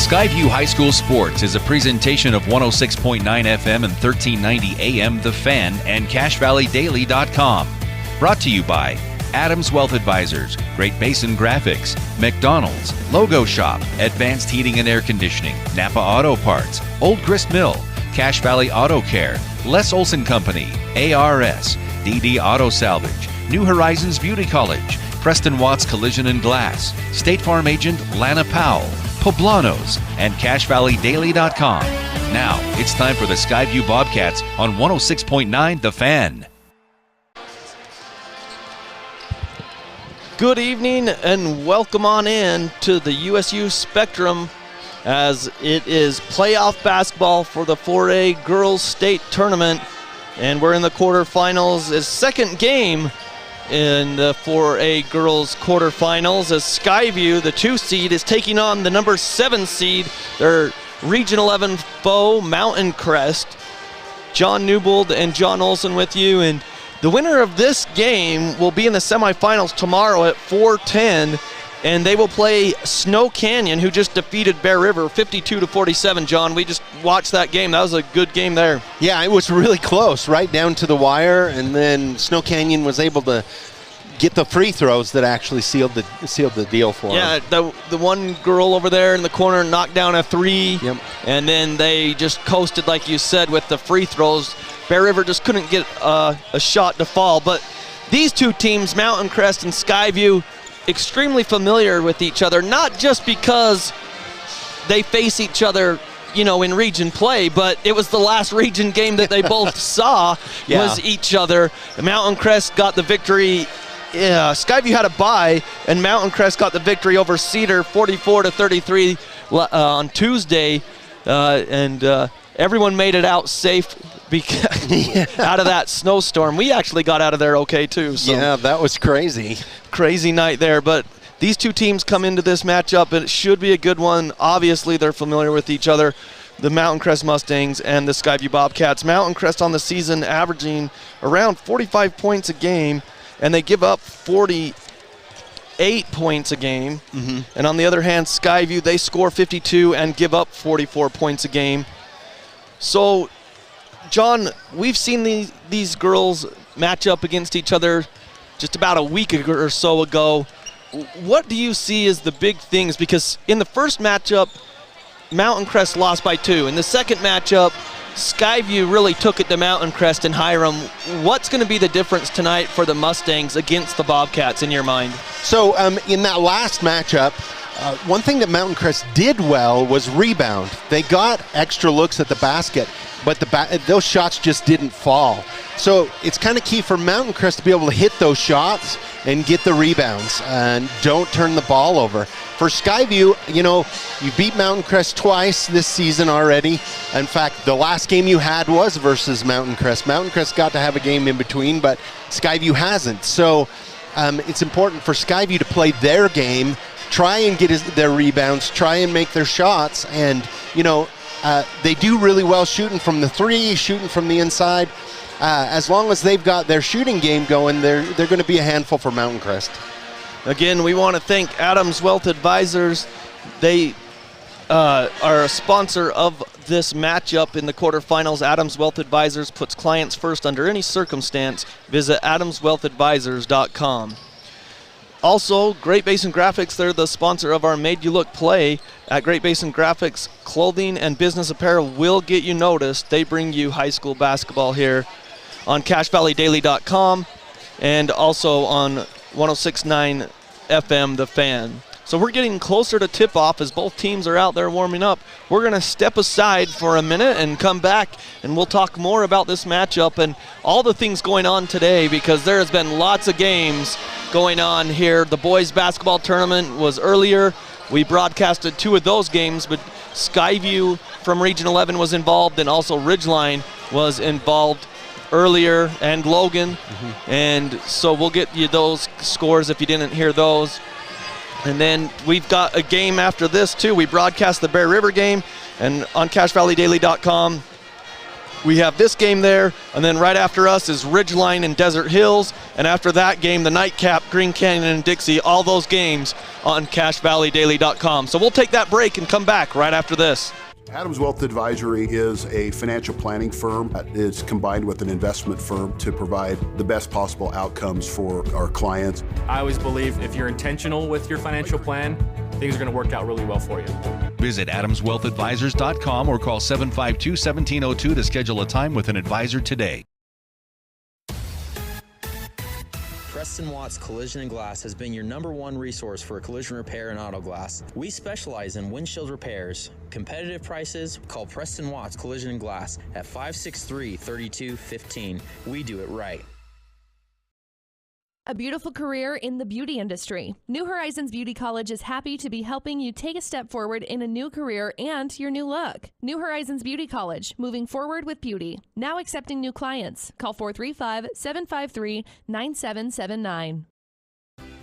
Skyview High School Sports is a presentation of 106.9 FM and 1390 AM The Fan and CashValleyDaily.com. Brought to you by Adams Wealth Advisors, Great Basin Graphics, McDonald's, Logo Shop, Advanced Heating and Air Conditioning, Napa Auto Parts, Old Grist Mill, Cache Valley Auto Care, Les Olson Company, ARS, DD Auto Salvage, New Horizons Beauty College, Preston Watts Collision and Glass, State Farm Agent Lana Powell, Poblanos, and CashValleyDaily.com. Now, it's time for the Skyview Bobcats on 106.9 The Fan. Good evening and welcome on in to the USU Spectrum as it is playoff basketball for the 4A Girls State Tournament, and we're in the quarterfinals. It's second game in the 4A Girls quarterfinals as Skyview, the 2 seed, is taking on the number 7 seed, their Region 11 foe, Mountain Crest. John Newbold and John Olson with you, and the winner of this game will be in the semifinals tomorrow at 4:10, and they will play Snow Canyon, who just defeated Bear River 52-47. John, we just watched that game. That was a good game there. Yeah, it was really close, right down to the wire, and then Snow Canyon was able to get the free throws that actually sealed the deal for them. Yeah, the one girl over there in the corner knocked down a 3, Yep. And then they just coasted, like you said, with the free throws. Bear River just couldn't get a shot to fall. But these two teams, Mountain Crest and Skyview, extremely familiar with each other, not just because they face each other, in region play, but it was the last region game that they both saw was each other. Mountain Crest got the victory. Skyview had a bye, and Mountain Crest got the victory over Cedar 44-33 on Tuesday, and everyone made it out safe out of that snowstorm. We actually got out of there okay too. So yeah, that was crazy. Crazy night there, but these two teams come into this matchup, and it should be a good one. Obviously, they're familiar with each other, the Mountain Crest Mustangs and the Skyview Bobcats. Mountain Crest on the season averaging around 45 points a game, and they give up 48 points a game. Mm-hmm. And on the other hand, Skyview, they score 52 and give up 44 points a game. So, John, we've seen these girls match up against each other just about a week or so ago. What do you see as the big things? Because in the first matchup, Mountain Crest lost by 2. In the second matchup, Skyview really took it to Mountain Crest and Hiram. What's going to be the difference tonight for the Mustangs against the Bobcats in your mind? So in that last matchup, one thing that Mountain Crest did well was rebound. They got extra looks at the basket, but those shots just didn't fall. So it's kind of key for Mountain Crest to be able to hit those shots and get the rebounds and don't turn the ball over. For Skyview, you beat Mountain Crest twice this season already. In fact, the last game you had was versus Mountain Crest. Mountain Crest got to have a game in between, but Skyview hasn't. So it's important for Skyview to play their game, try and get their rebounds, try and make their shots, and they do really well shooting from the 3, shooting from the inside. As long as they've got their shooting game going, they're going to be a handful for Mountain Crest. Again, we want to thank Adams Wealth Advisors. They are a sponsor of this matchup in the quarterfinals. Adams Wealth Advisors puts clients first under any circumstance. Visit adamswealthadvisors.com. Also, Great Basin Graphics, they're the sponsor of our Made You Look play. At Great Basin Graphics, clothing and business apparel will get you noticed. They bring you high school basketball here on CashValleyDaily.com and also on 106.9 FM The Fan. So we're getting closer to tip-off as both teams are out there warming up. We're going to step aside for a minute and come back, and we'll talk more about this matchup and all the things going on today, because there has been lots of games going on here. The boys basketball tournament was earlier. We broadcasted 2 of those games, but Skyview from Region 11 was involved, and also Ridgeline was involved earlier, and Logan. Mm-hmm. And so we'll get you those scores if you didn't hear those. And then we've got a game after this too. We broadcast the Bear River game, and on CashValleyDaily.com we have this game there, and then right after us is Ridgeline and Desert Hills, and after that game, the nightcap, Green Canyon and Dixie, all those games on CashValleyDaily.com. So we'll take that break and come back right after this. Adams Wealth Advisory is a financial planning firm that is combined with an investment firm to provide the best possible outcomes for our clients. I always believe if you're intentional with your financial plan, things are going to work out really well for you. Visit AdamsWealthAdvisors.com or call 752-1702 to schedule a time with an advisor today. Crest & Watts Collision and Glass has been your #1 resource for collision repair and auto glass. We specialize in windshield repairs. Competitive prices, call Preston Watts Collision and Glass at 563-3215. We do it right. A beautiful career in the beauty industry. New Horizons Beauty College is happy to be helping you take a step forward in a new career and your new look. New Horizons Beauty College, moving forward with beauty. Now accepting new clients. Call 435-753-9779.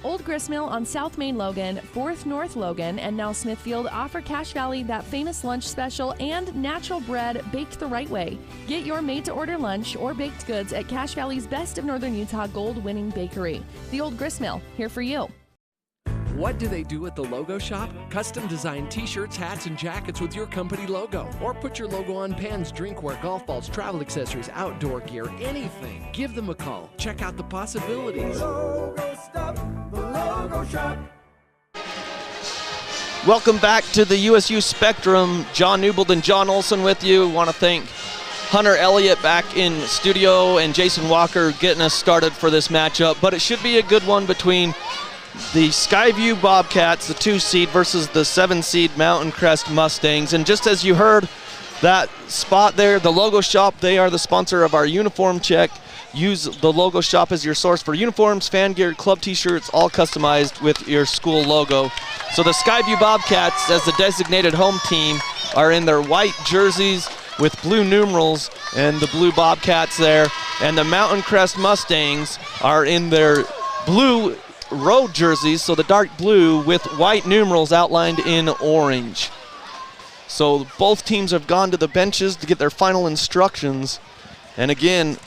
Old Gristmill on South Main Logan, 4th North Logan, and now Smithfield offer Cache Valley that famous lunch special and natural bread baked the right way. Get your made-to-order lunch or baked goods at Cache Valley's Best of Northern Utah gold-winning bakery. The Old Gristmill, here for you. What do they do at the Logo Shop? Custom designed t-shirts, hats, and jackets with your company logo. Or put your logo on pens, drinkware, golf balls, travel accessories, outdoor gear, anything. Give them a call. Check out the possibilities. Logo Stop, the Logo Shop. Welcome back to the USU Spectrum. John Newbold and John Olson with you. Want to thank Hunter Elliott back in studio and Jason Walker getting us started for this matchup. But it should be a good one between the Skyview Bobcats, the 2 seed, versus the 7 seed Mountain Crest Mustangs. And just as you heard, that spot there, the Logo Shop, they are the sponsor of our uniform check. Use the Logo Shop as your source for uniforms, fan gear, club t-shirts, all customized with your school logo. So the Skyview Bobcats, as the designated home team, are in their white jerseys with blue numerals and the blue Bobcats there. And the Mountain Crest Mustangs are in their blue road jerseys, so the dark blue with white numerals outlined in orange. So both teams have gone to the benches to get their final instructions. And again,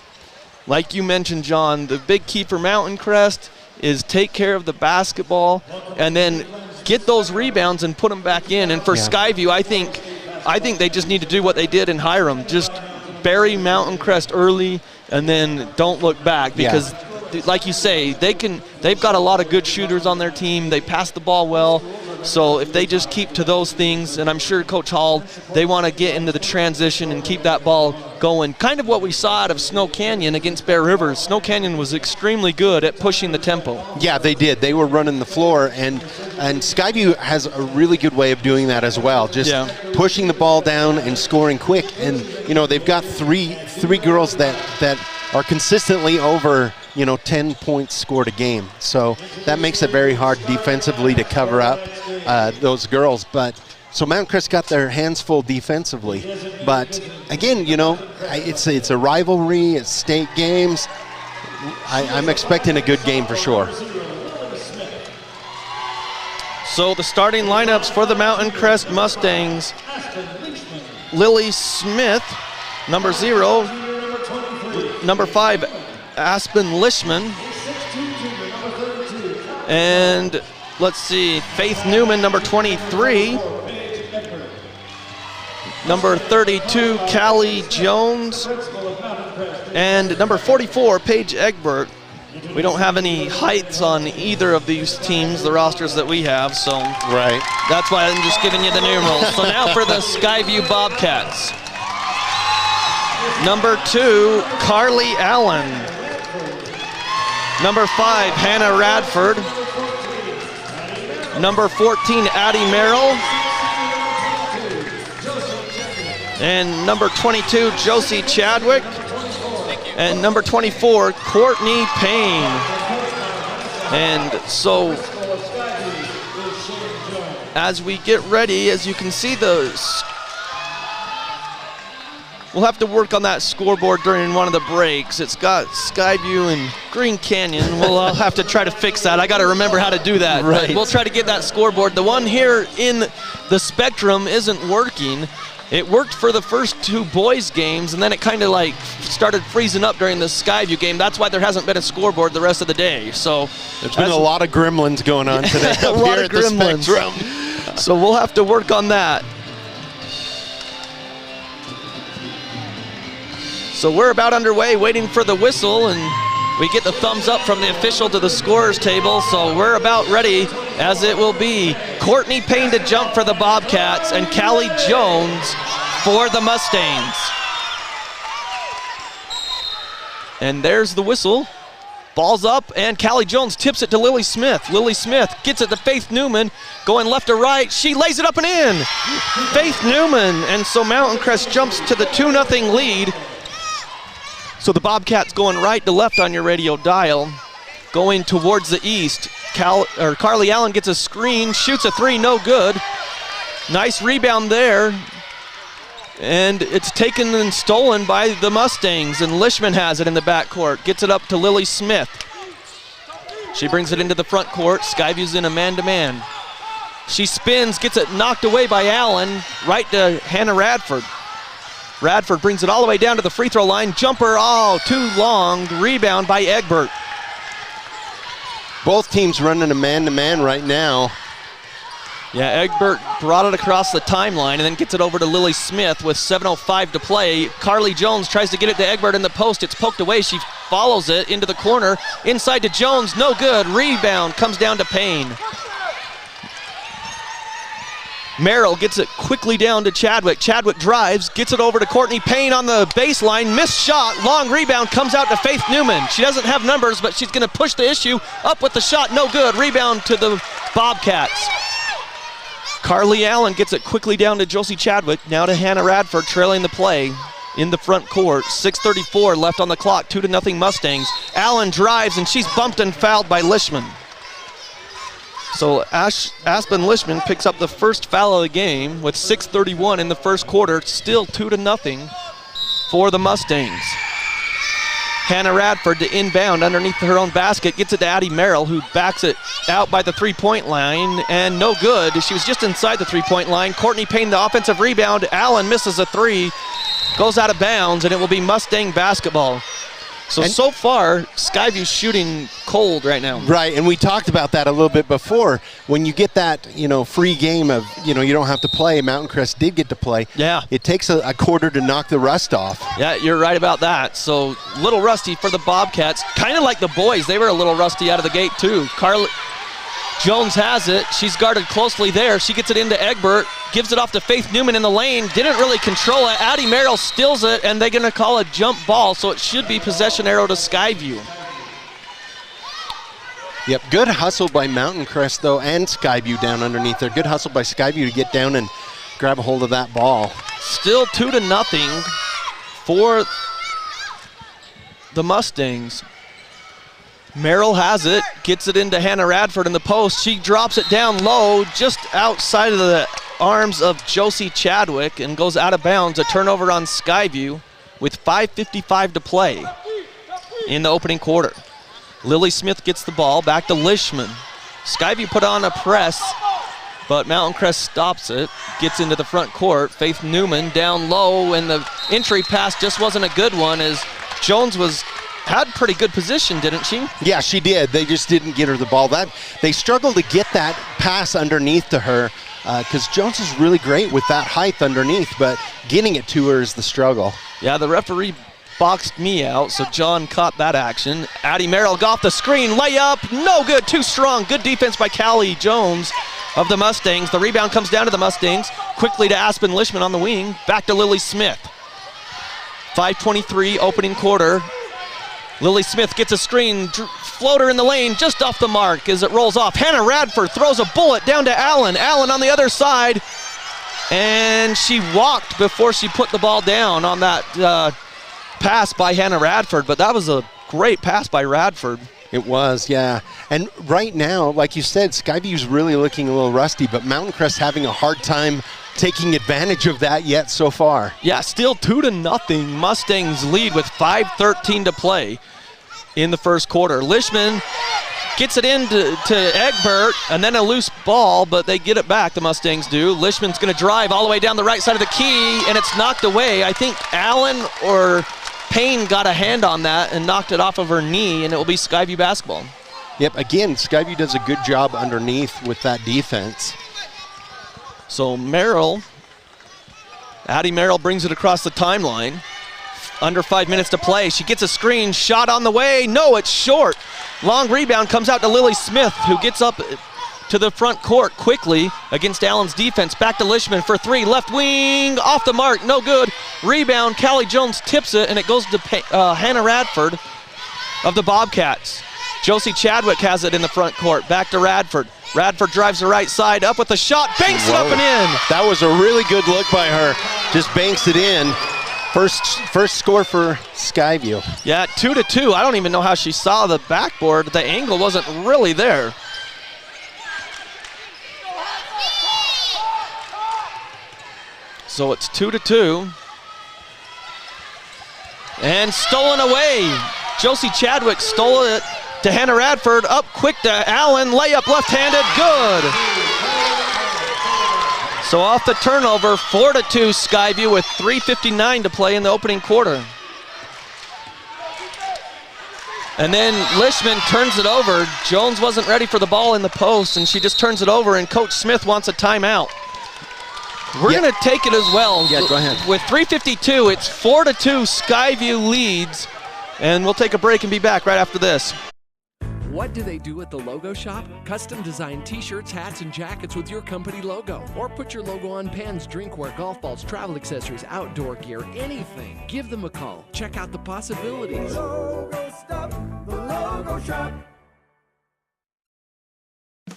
like you mentioned, John, the big key for Mountain Crest is take care of the basketball and then get those rebounds and put them back in. And for Skyview, I think they just need to do what they did in Hiram. Just bury Mountain Crest early and then don't look back, because like you say, they've got a lot of good shooters on their team. They pass the ball well. So if they just keep to those things, and I'm sure Coach Hall, they want to get into the transition and keep that ball going. Kind of what we saw out of Snow Canyon against Bear River. Snow Canyon was extremely good at pushing the tempo. Yeah, they did. They were running the floor, and Skyview has a really good way of doing that as well. Just pushing the ball down and scoring quick. And, you know, they've got three girls that are consistently over 10 points scored a game. So that makes it very hard defensively to cover up those girls. But so Mountain Crest got their hands full defensively. But again, it's a rivalry, it's state games. I'm expecting a good game for sure. So the starting lineups for the Mountain Crest Mustangs: Lily Smith, number 0, number 5, Aspen Lishman, and let's see, Faith Newman, number 23, number 32, Callie Jones, and number 44, Paige Egbert. We don't have any heights on either of these teams, the rosters that we have, so that's why I'm just giving you the numerals. So now for the Skyview Bobcats. Number 2, Carly Allen. Number 5, Hannah Radford. Number 14, Addie Merrill. And number 22, Josie Chadwick. And number 24, Courtney Payne. And so as we get ready, as you can see, We'll have to work on that scoreboard during one of the breaks. It's got Skyview and Green Canyon. I'll have to try to fix that. I got to remember how to do that. Right. But we'll try to get that scoreboard. The one here in the Spectrum isn't working. It worked for the first 2 boys games, and then it kind of like started freezing up during the Skyview game. That's why there hasn't been a scoreboard the rest of the day. So there's been a lot of gremlins going on today up here at the Spectrum. So we'll have to work on that. So we're about underway, waiting for the whistle, and we get the thumbs up from the official to the scorer's table. So we're about ready, as it will be Courtney Payne to jump for the Bobcats and Callie Jones for the Mustangs. And there's the whistle. Ball's up, and Callie Jones tips it to Lily Smith. Lily Smith gets it to Faith Newman, going left to right. She lays it up and in. Faith Newman, and so Mountain Crest jumps to the 2-0 lead. So the Bobcats going right to left on your radio dial, going towards the east. Carly Allen gets a screen, shoots a 3, no good. Nice rebound there. And it's taken and stolen by the Mustangs, and Lishman has it in the backcourt. Gets it up to Lily Smith. She brings it into the front court. Skyview's in a man-to-man. She spins, gets it knocked away by Allen, right to Hannah Radford. Radford brings it all the way down to the free throw line. Jumper, too long. Rebound by Egbert. Both teams running a man-to-man right now. Yeah, Egbert brought it across the timeline and then gets it over to Lily Smith with 7:05 to play. Carly Jones tries to get it to Egbert in the post. It's poked away. She follows it into the corner. Inside to Jones, no good. Rebound comes down to Payne. Merrill gets it quickly down to Chadwick. Chadwick drives, gets it over to Courtney Payne on the baseline. Missed shot, long rebound, comes out to Faith Newman. She doesn't have numbers, but she's gonna push the issue. Up with the shot, no good. Rebound to the Bobcats. Carly Allen gets it quickly down to Josie Chadwick. Now to Hannah Radford trailing the play in the front court. 6:34 left on the clock, 2-0 Mustangs. Allen drives, and she's bumped and fouled by Lishman. So Aspen Lishman picks up the first foul of the game with 6:31 in the first quarter. Still 2-0 for the Mustangs. Hannah Radford to inbound underneath her own basket. Gets it to Addie Merrill, who backs it out by the three-point line, and no good. She was just inside the three-point line. Courtney Payne, the offensive rebound. Allen misses a 3, goes out of bounds, and it will be Mustang basketball. So far, Skyview's shooting cold right now. Right, and we talked about that a little bit before. When you get that, free game of, you don't have to play, Mountain Crest did get to play. Yeah. It takes a quarter to knock the rust off. Yeah, you're right about that. So, little rusty for the Bobcats. Kind of like the boys. They were a little rusty out of the gate, too. Carly Jones has it. She's guarded closely there. She gets it into Egbert. Gives it off to Faith Newman in the lane. Didn't really control it. Addie Merrill steals it, and they're going to call a jump ball, so it should be possession arrow to Skyview. Yep, good hustle by Mountain Crest, though, and Skyview down underneath there. Good hustle by Skyview to get down and grab a hold of that ball. Still 2-0 for the Mustangs. Merrill has it, gets it into Hannah Radford in the post. She drops it down low, just outside of the arms of Josie Chadwick, and goes out of bounds. A turnover on Skyview with 5:55 to play in the opening quarter. Lily Smith gets the ball back to Lishman. Skyview put on a press, but Mountain Crest stops it, gets into the front court. Faith Newman down low, and the entry pass just wasn't a good one, as Jones had pretty good position, didn't she? Yeah, she did. They just didn't get her the ball. They struggled to get that pass underneath to her, because Jones is really great with that height underneath, but getting it to her is the struggle. Yeah, the referee boxed me out, so John caught that action. Addie Merrill got off the screen, layup, no good, too strong. Good defense by Callie Jones of the Mustangs. The rebound comes down to the Mustangs. Quickly to Aspen Lishman on the wing. Back to Lily Smith. 5:23 opening quarter. Lily Smith gets a screen, floater in the lane, just off the mark as it rolls off. Hannah Radford throws a bullet down to Allen. Allen on the other side, and she walked before she put the ball down on that pass by Hannah Radford, but that was a great pass by Radford. It was, yeah. And right now, like you said, Skyview's really looking a little rusty, but Mountain Crest having a hard time taking advantage of that yet so far. Yeah, still 2-0. Mustangs lead with 5:13 to play in the first quarter. Lishman gets it in to Egbert, and then a loose ball, but they get it back, the Mustangs do. Lishman's going to drive all the way down the right side of the key, and it's knocked away. I think Allen or Payne got a hand on that and knocked it off of her knee, and it will be Skyview basketball. Yep, again, Skyview does a good job underneath with that defense. So Addie Merrill brings it across the timeline. Under 5 minutes to play. She gets a screen, shot on the way. No, it's short. Long rebound comes out to Lily Smith, who gets up to the front court quickly against Allen's defense. Back to Lishman for three. Left wing, off the mark, no good. Rebound, Callie Jones tips it, and it goes to Hannah Radford of the Bobcats. Josie Chadwick has it in the front court. Back to Radford. Radford drives the right side, up with the shot, banks it up and in. That was a really good look by her. Just banks it in. First score for Skyview. Yeah, 2-2. I don't even know how she saw the backboard. The angle wasn't really there. So it's 2-2. And stolen away. Josie Chadwick stole it to Hannah Radford. Up quick to Allen. Layup left-handed. Good. So off the turnover, 4-2 Skyview with 3:59 to play in the opening quarter. And then Lishman turns it over. Jones wasn't ready for the ball in the post, and she just turns it over, and Coach Smith wants a timeout. We're going to take it as well. Yeah, go ahead. With 3:52, it's 4-2 Skyview leads, and we'll take a break and be back right after this. What do they do at the Logo Shop? Custom design t-shirts, hats, and jackets with your company logo. Or put your logo on pens, drinkware, golf balls, travel accessories, outdoor gear, anything. Give them a call. Check out the possibilities. Logo stuff, the Logo Shop.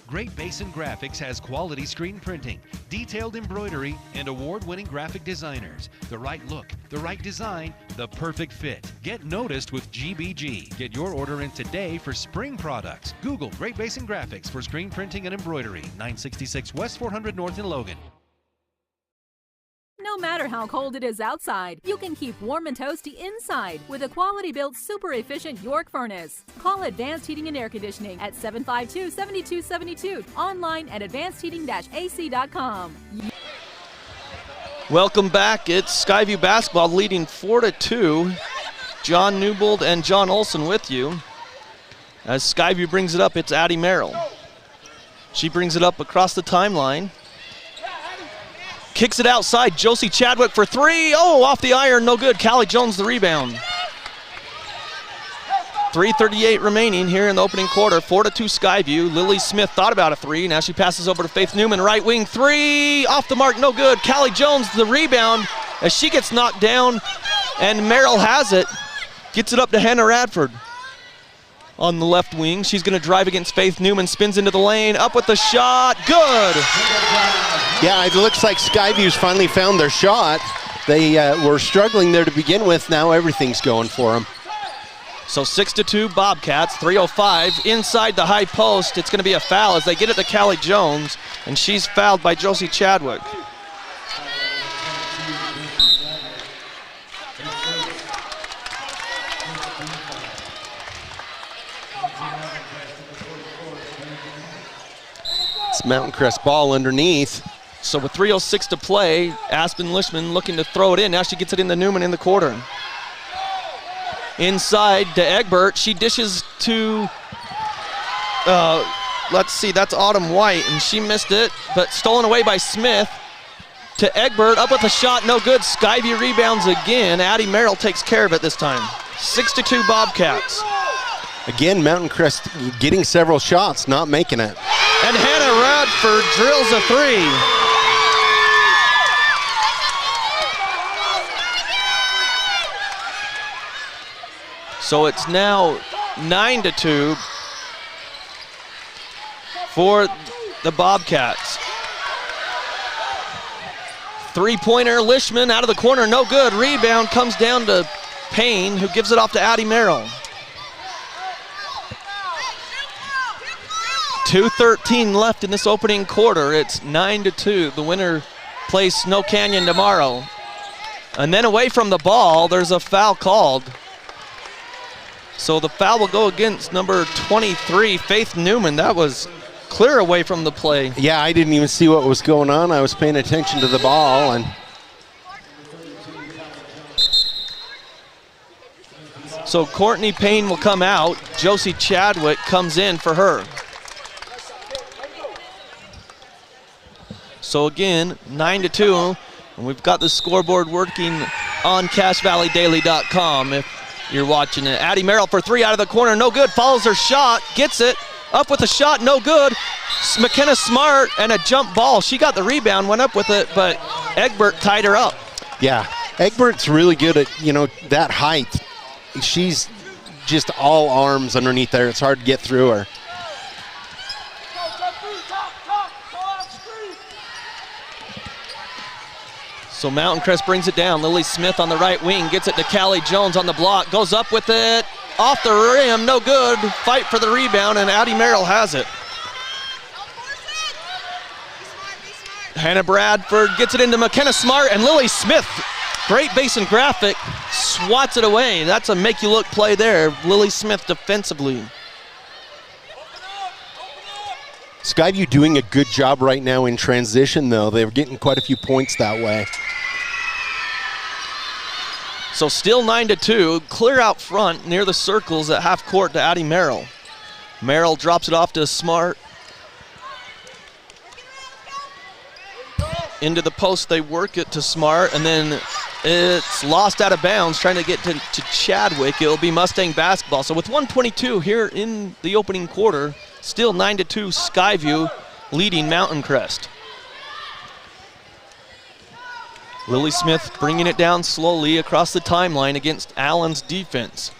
Great Basin Graphics has quality screen printing, detailed embroidery, and award-winning graphic designers. The right look, the right design, the perfect fit. Get noticed with GBG. Get your order in today for spring products. Google Great Basin Graphics for screen printing and embroidery. 966 West 400 North in Logan. No matter how cold it is outside, you can keep warm and toasty inside with a quality-built, super-efficient York furnace. Call Advanced Heating and Air Conditioning at 752-7272. Online at advancedheating-ac.com. Welcome back. It's Skyview basketball leading 4-2. John Newbold and John Olson with you. As Skyview brings it up, it's Addie Merrill. She brings it up across the timeline. Kicks it outside. Josie Chadwick for three. Oh, off the iron. No good. Callie Jones the rebound. 3:38 remaining here in the opening quarter. 4-2 Skyview. Lily Smith thought about a three. Now she passes over to Faith Newman. Right wing three. Off the mark. No good. Callie Jones the rebound as she gets knocked down. And Merrill has it. Gets it up to Hannah Radford. On the left wing. She's going to drive against Faith Newman. Spins into the lane. Up with the shot. Good. Yeah, it looks like Skyview's finally found their shot. They were struggling there to begin with. Now everything's going for them. So 6-2 Bobcats. 3:05 inside the high post. It's going to be a foul as they get it to Callie Jones, and she's fouled by Josie Chadwick. It's Mountain Crest ball underneath. So with 3:06 to play, Aspen Lishman looking to throw it in. Now she gets it into Newman in the quarter. Inside to Egbert. She dishes to, let's see, that's Autumn White, and she missed it, but stolen away by Smith. To Egbert, up with a shot, no good. Skyview rebounds again. Addie Merrill takes care of it this time. 6-2 Bobcats. Again, Mountain Crest getting several shots, not making it. And Hannah Radford drills a three. So it's now 9-2 for the Bobcats. Three-pointer, Lishman out of the corner, no good. Rebound comes down to Payne, who gives it off to Addie Merrill. 2:13 left in this opening quarter. It's 9-2. The winner plays Snow Canyon tomorrow. And then away from the ball, there's a foul called. So the foul will go against number 23, Faith Newman. That was clear away from the play. Yeah, I didn't even see what was going on. I was paying attention to the ball. And so Courtney Payne will come out. Josie Chadwick comes in for her. So again, 9-2, and we've got the scoreboard working on CashValleyDaily.com if you're watching it. Addie Merrill for three out of the corner, no good. Follows her shot, gets it, up with a shot, no good. McKenna Smart and a jump ball. She got the rebound, went up with it, but Egbert tied her up. Yeah, Egbert's really good at, that height. She's just all arms underneath there. It's hard to get through her. So Mountain Crest brings it down. Lily Smith on the right wing, gets it to Callie Jones on the block, goes up with it, off the rim, no good. Fight for the rebound, and Addie Merrill has it. Hannah Bradford gets it into McKenna Smart, and Lily Smith, great base and graphic, swats it away. That's a make-you-look play there. Lily Smith defensively. Skyview doing a good job right now in transition, though. They're getting quite a few points that way. So still 9-2, clear out front near the circles at half court to Addie Merrill. Merrill drops it off to Smart. Into the post, they work it to Smart, and then it's lost out of bounds, trying to get to Chadwick. It'll be Mustang basketball. So with 1:22 here in the opening quarter, still 9-2, Skyview leading Mountain Crest. Lily Smith bringing it down slowly across the timeline against Allen's defense.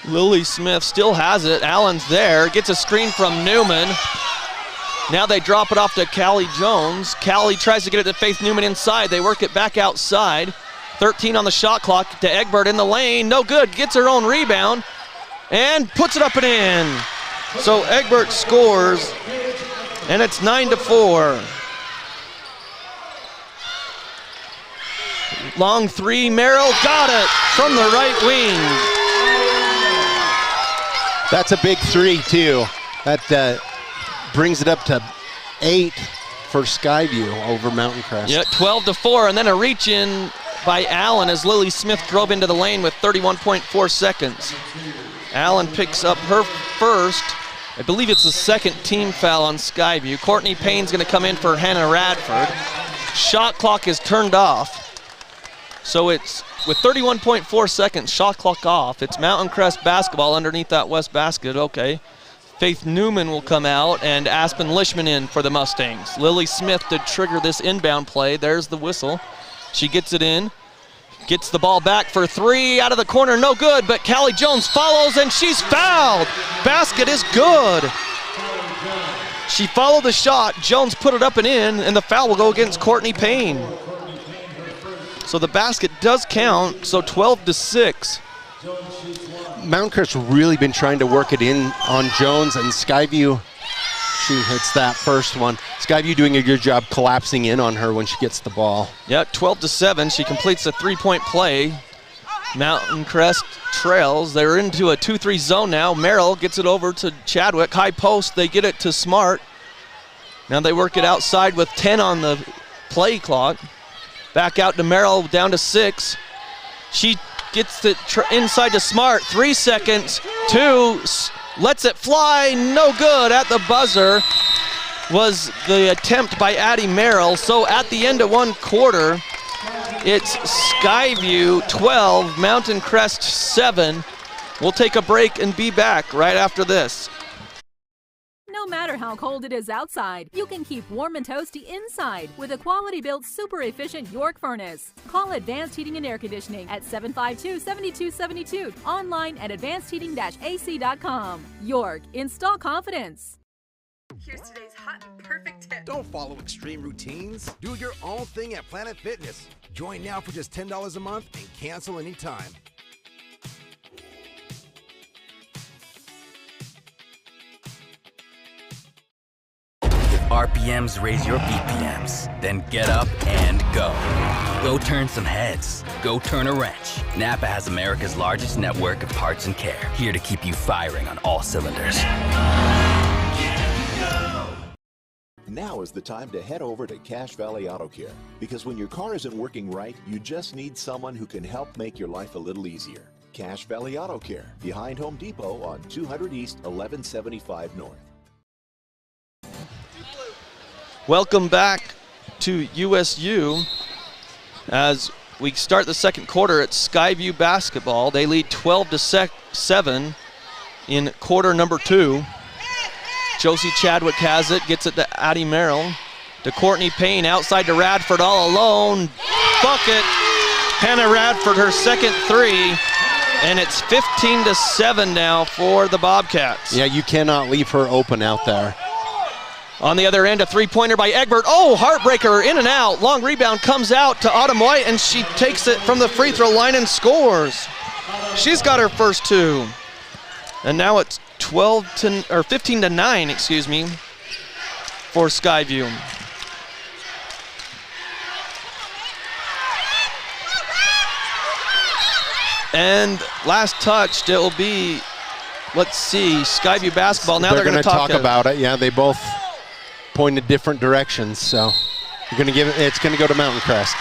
Lily Smith still has it. Allen's there, gets a screen from Newman. Now they drop it off to Callie Jones. Callie tries to get it to Faith Newman inside. They work it back outside. 13 on the shot clock to Egbert in the lane. No good, gets her own rebound and puts it up and in. So Egbert scores, and it's 9-4. Long three, Merrill got it from the right wing. That's a big three, too. That brings it up to 8 for Skyview over Mountain Crest. Yeah, 12-4, and then a reach in by Allen as Lily Smith drove into the lane with 31.4 seconds. Allen picks up her first. I believe it's the second team foul on Skyview. Courtney Payne's going to come in for Hannah Radford. Shot clock is turned off. So it's with 31.4 seconds, shot clock off. It's Mountain Crest basketball underneath that west basket. Okay. Faith Newman will come out and Aspen Lishman in for the Mustangs. Lily Smith to trigger this inbound play. There's the whistle. She gets it in. Gets the ball back for three out of the corner, no good, but Callie Jones follows and she's fouled. Basket is good. She followed the shot, Jones put it up and in, and the foul will go against Courtney Payne. So the basket does count, so 12-6. Mountain Crest really been trying to work it in on Jones, and Skyview, she hits that first one. Skyview doing a good job collapsing in on her when she gets the ball. Yeah, 12-7. She completes a three-point play. Mountain Crest trails. They're into a 2-3 zone now. Merrill gets it over to Chadwick. High post, they get it to Smart. Now they work it outside with 10 on the play clock. Back out to Merrill, down to 6. She gets it inside to Smart. 3 seconds, 2, lets it fly, no good. At the buzzer was the attempt by Addie Merrill. So at the end of one quarter, it's Skyview 12, Mountain Crest 7. We'll take a break and be back right after this. No matter how cold it is outside, you can keep warm and toasty inside with a quality-built, super-efficient York furnace. Call Advanced Heating and Air Conditioning at 752-7272. Online at advancedheating-ac.com. York, install confidence. Here's today's hot and perfect tip. Don't follow extreme routines. Do your own thing at Planet Fitness. Join now for just $10 a month and cancel anytime. RPMs raise your BPMs. Then get up and go. Go turn some heads. Go turn a wrench. Napa has America's largest network of parts and care, here to keep you firing on all cylinders. Now is the time to head over to Cache Valley Auto Care, because when your car isn't working right, you just need someone who can help make your life a little easier. Cache Valley Auto Care, behind Home Depot on 200 East, 1175 North. Welcome back to USU. As we start the second quarter, it's Skyview basketball. They lead 12-7 in quarter number 2. Josie Chadwick has it, gets it to Addie Merrill. To Courtney Payne, outside to Radford, all alone. Bucket. Hannah Radford, her second three. And it's 15-7 now for the Bobcats. Yeah, you cannot leave her open out there. On the other end, a three-pointer by Egbert. Oh, heartbreaker, in and out. Long rebound comes out to Autumn White, and she takes it from the free throw line and scores. She's got her first two. And now it's 15-9, excuse me, for Skyview. And last touched, it will be, let's see, Skyview basketball. Now they're going to talk about it. Yeah, they both pointed different directions, so you're going to give it. It's going to go to Mountain Crest.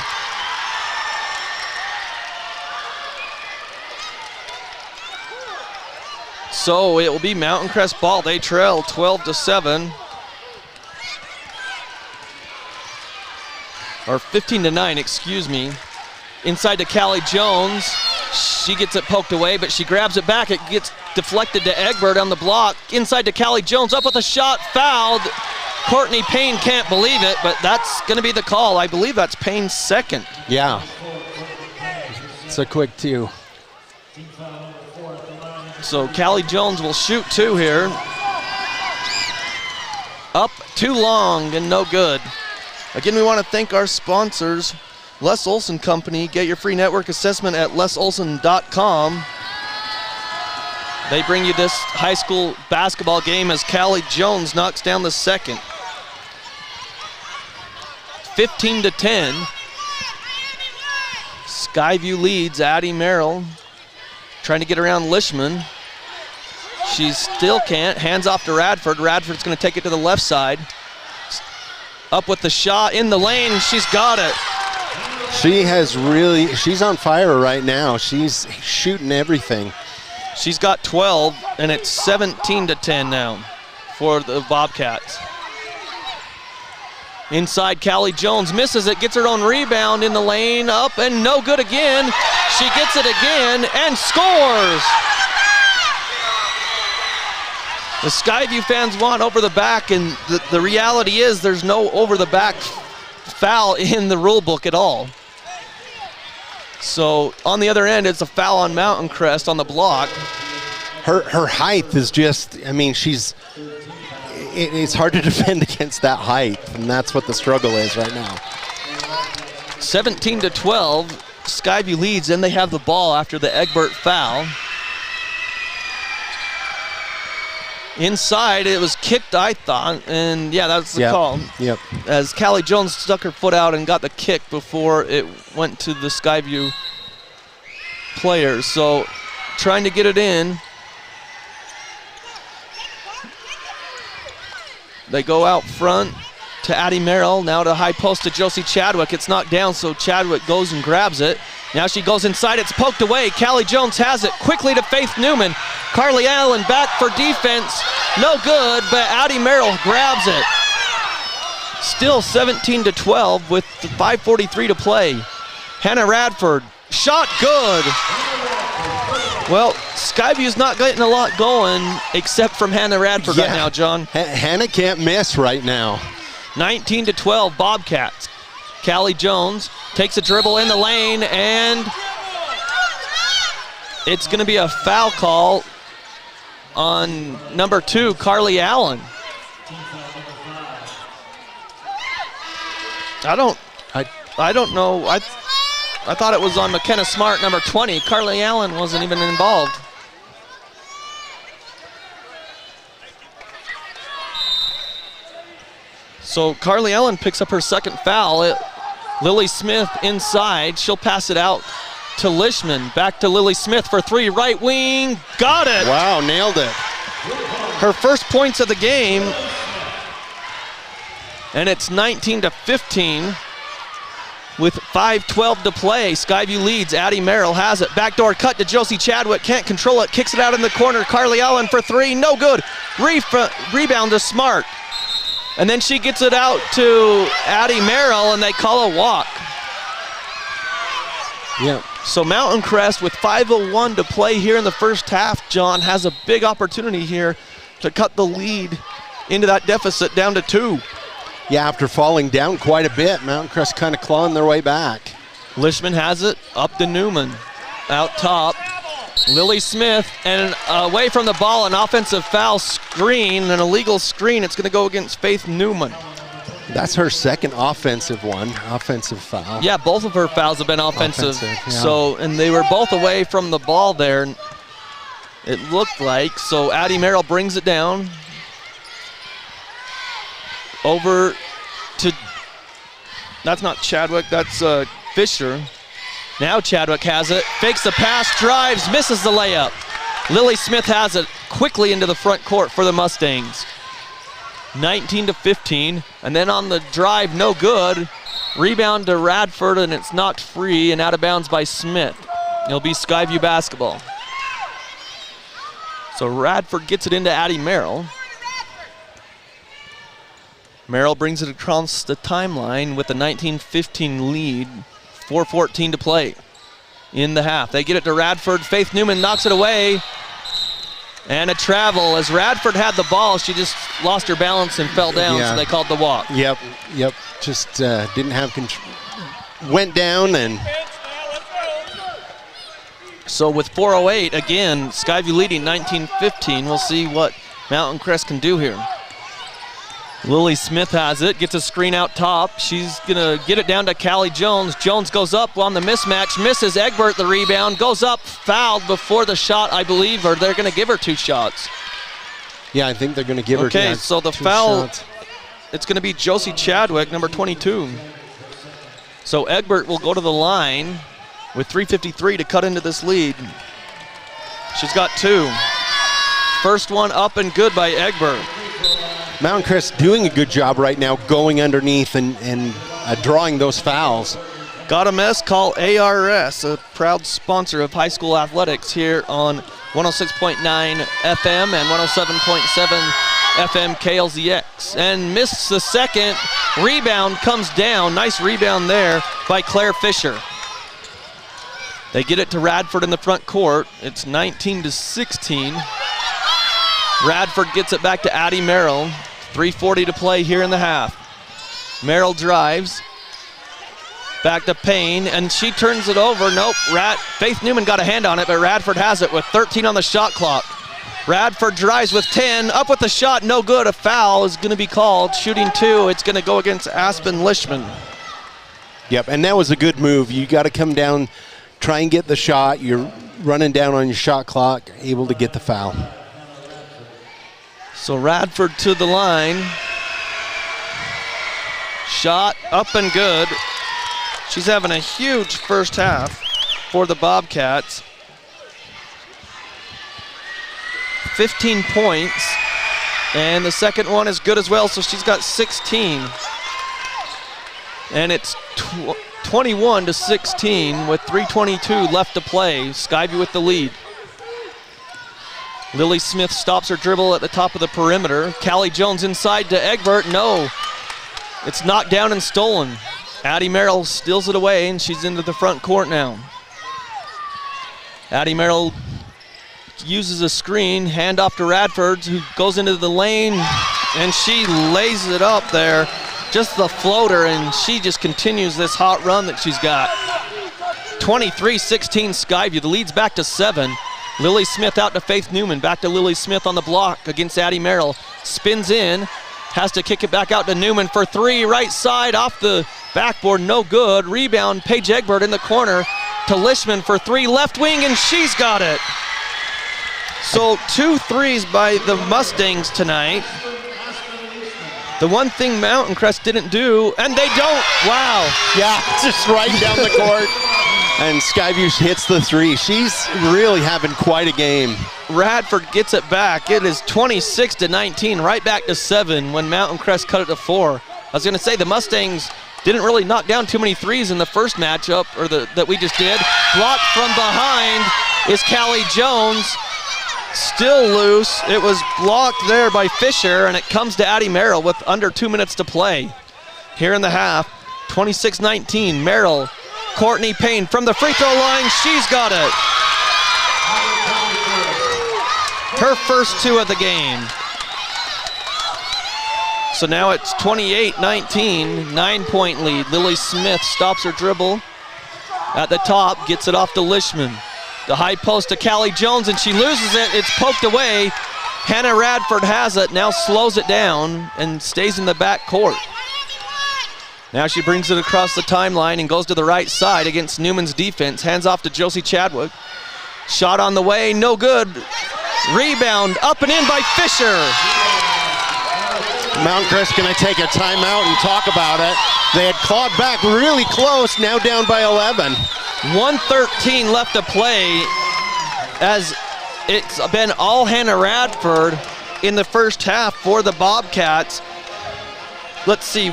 So it will be Mountain Crest ball. They trail 12-7. Or 15-9, excuse me. Inside to Callie Jones. She gets it poked away, but she grabs it back. It gets deflected to Egbert on the block. Inside to Callie Jones, up with a shot, fouled. Courtney Payne can't believe it, but that's going to be the call. I believe that's Payne's second. Yeah. It's a quick two. So Callie Jones will shoot two here. Up too long and no good. Again, we want to thank our sponsors, Les Olson Company. Get your free network assessment at lesolson.com. They bring you this high school basketball game as Callie Jones knocks down the second. 15-10. Skyview leads. Addie Merrill trying to get around Lishman. She still can't. Hands off to Radford. Radford's going to take it to the left side. Up with the shot in the lane. She's got it. She's on fire right now. She's shooting everything. She's got 12, and it's 17-10 now for the Bobcats. Inside, Callie Jones misses it, gets her own rebound in the lane, up and no good again. She gets it again and scores. The Skyview fans want over the back, and the reality is there's no over the back foul in the rule book at all. So on the other end, it's a foul on Mountain Crest on the block. Her height is just, I mean, it's hard to defend against that height, and that's what the struggle is right now. 17-12, Skyview leads, and they have the ball after the Egbert foul. Inside, it was kicked, I thought, and yeah, that's the call. Yep. As Callie Jones stuck her foot out and got the kick before it went to the Skyview players. So trying to get it in. They go out front to Addie Merrill, now to high post to Josie Chadwick. It's knocked down, so Chadwick goes and grabs it. Now she goes inside, it's poked away. Callie Jones has it, quickly to Faith Newman. Carly Allen back for defense, no good, but Addie Merrill grabs it. Still 17-12 with 5:43 to play. Hannah Radford, shot good. Well, Skyview's not getting a lot going except from Hannah Radford right now, John. Hannah can't miss right now. 19-12 Bobcats. Callie Jones takes a dribble in the lane, and it's going to be a foul call on number 2, Carly Allen. I don't know. I thought it was on McKenna Smart, number 20. Carly Allen wasn't even involved. So Carly Ellen picks up her second foul. Lily Smith inside. She'll pass it out to Lishman. Back to Lily Smith for three. Right wing. Got it. Wow, nailed it. Her first points of the game. And it's 19-15 with 5:12 to play. Skyview leads. Addie Merrill has it. Backdoor cut to Josie Chadwick. Can't control it. Kicks it out in the corner. Carly Ellen for three. No good. Rebound to Smart. And then she gets it out to Addie Merrill, and they call a walk. Yeah. So Mountain Crest with 5:01 to play here in the first half, John, has a big opportunity here to cut the lead into that deficit down to 2. Yeah, after falling down quite a bit, Mountain Crest kind of clawing their way back. Lishman has it, up to Newman. Out top, Lily Smith, and away from the ball, an offensive foul screen, an illegal screen. It's going to go against Faith Newman. That's her second offensive foul. Yeah, both of her fouls have been offensive. Yeah. So, and they were both away from the ball there, it looked like. So Addie Merrill brings it down. Over to, that's not Chadwick, that's Fisher. Now Chadwick has it, fakes the pass, drives, misses the layup. Lily Smith has it quickly into the front court for the Mustangs. 19-15, and then on the drive, no good. Rebound to Radford, and it's knocked free and out of bounds by Smith. It'll be Skyview basketball. So Radford gets it into Addie Merrill. Merrill brings it across the timeline with a 19-15 lead. 4:14 to play in the half. They get it to Radford. Faith Newman knocks it away. And a travel. As Radford had the ball, she just lost her balance and fell down, so they called the walk. Yep. Just didn't have control. Went down and... So with 4:08, again, Skyview leading 19-15. We'll see what Mountain Crest can do here. Lily Smith has it, gets a screen out top. She's gonna get it down to Callie Jones. Jones goes up on the mismatch, misses Egbert the rebound, goes up, fouled before the shot, I believe, or they're gonna give her 2 shots. Yeah, I think they're gonna give her 2 shots. Okay, so the foul, it's gonna be Josie Chadwick, number 22. So Egbert will go to the line with 3:53 to cut into this lead. She's got 2. First one up and good by Egbert. Mountain Crest doing a good job right now going underneath and drawing those fouls. Got a mess, call ARS, a proud sponsor of high school athletics here on 106.9 FM and 107.7 FM KLZX. And missed the second. Rebound comes down. Nice rebound there by Claire Fisher. They get it to Radford in the front court. It's 19-16. Radford gets it back to Addie Merrill. 3:40 to play here in the half. Merrill drives. Back to Payne, and she turns it over. Nope, Faith Newman got a hand on it, but Radford has it with 13 on the shot clock. Radford drives with 10, up with the shot, no good. A foul is gonna be called. Shooting 2, it's gonna go against Aspen Lishman. Yep, and that was a good move. You gotta come down, try and get the shot. You're running down on your shot clock, able to get the foul. So Radford to the line. Shot up and good. She's having a huge first half for the Bobcats. 15 points. And the second one is good as well, so she's got 16. And it's 21-16 with 3:22 left to play. Skyview with the lead. Lily Smith stops her dribble at the top of the perimeter. Callie Jones inside to Egbert. No. It's knocked down and stolen. Addie Merrill steals it away, and she's into the front court now. Addie Merrill uses a screen, hand off to Radford, who goes into the lane, and she lays it up there. Just the floater, and she just continues this hot run that she's got. 23-16 Skyview. The lead's back to 7. Lily Smith out to Faith Newman. Back to Lily Smith on the block against Addie Merrill. Spins in. Has to kick it back out to Newman for 3. Right side off the backboard. No good. Rebound. Paige Egbert in the corner to Lishman for 3. Left wing, and she's got it. So 2 threes by the Mustangs tonight. The one thing Mountain Crest didn't do, and they don't, wow. Yeah, just right down the court. And Skyview hits the three. She's really having quite a game. Radford gets it back. It is 26-19, right back to 7 when Mountain Crest cut it to 4. I was going to say the Mustangs didn't really knock down too many threes in the first matchup, or that we just did. Blocked from behind is Callie Jones. Still loose. It was blocked there by Fisher, and it comes to Addie Merrill with under 2 minutes to play here in the half. 26-19. Merrill, Courtney Payne from the free throw line. She's got it. Her first 2 of the game. So now it's 28-19, 9-point lead. Lily Smith stops her dribble at the top, gets it off to Lishman. The high post to Callie Jones, and she loses it. It's poked away. Hannah Radford has it, now slows it down and stays in the back court. Now she brings it across the timeline and goes to the right side against Newman's defense. Hands off to Josie Chadwick. Shot on the way, no good. Rebound, up and in by Fisher. Mountain Crest going to take a timeout and talk about it. They had clawed back really close, now down by 11. 1:13 left to play, as it's been all Hannah Radford in the first half for the Bobcats. Let's see,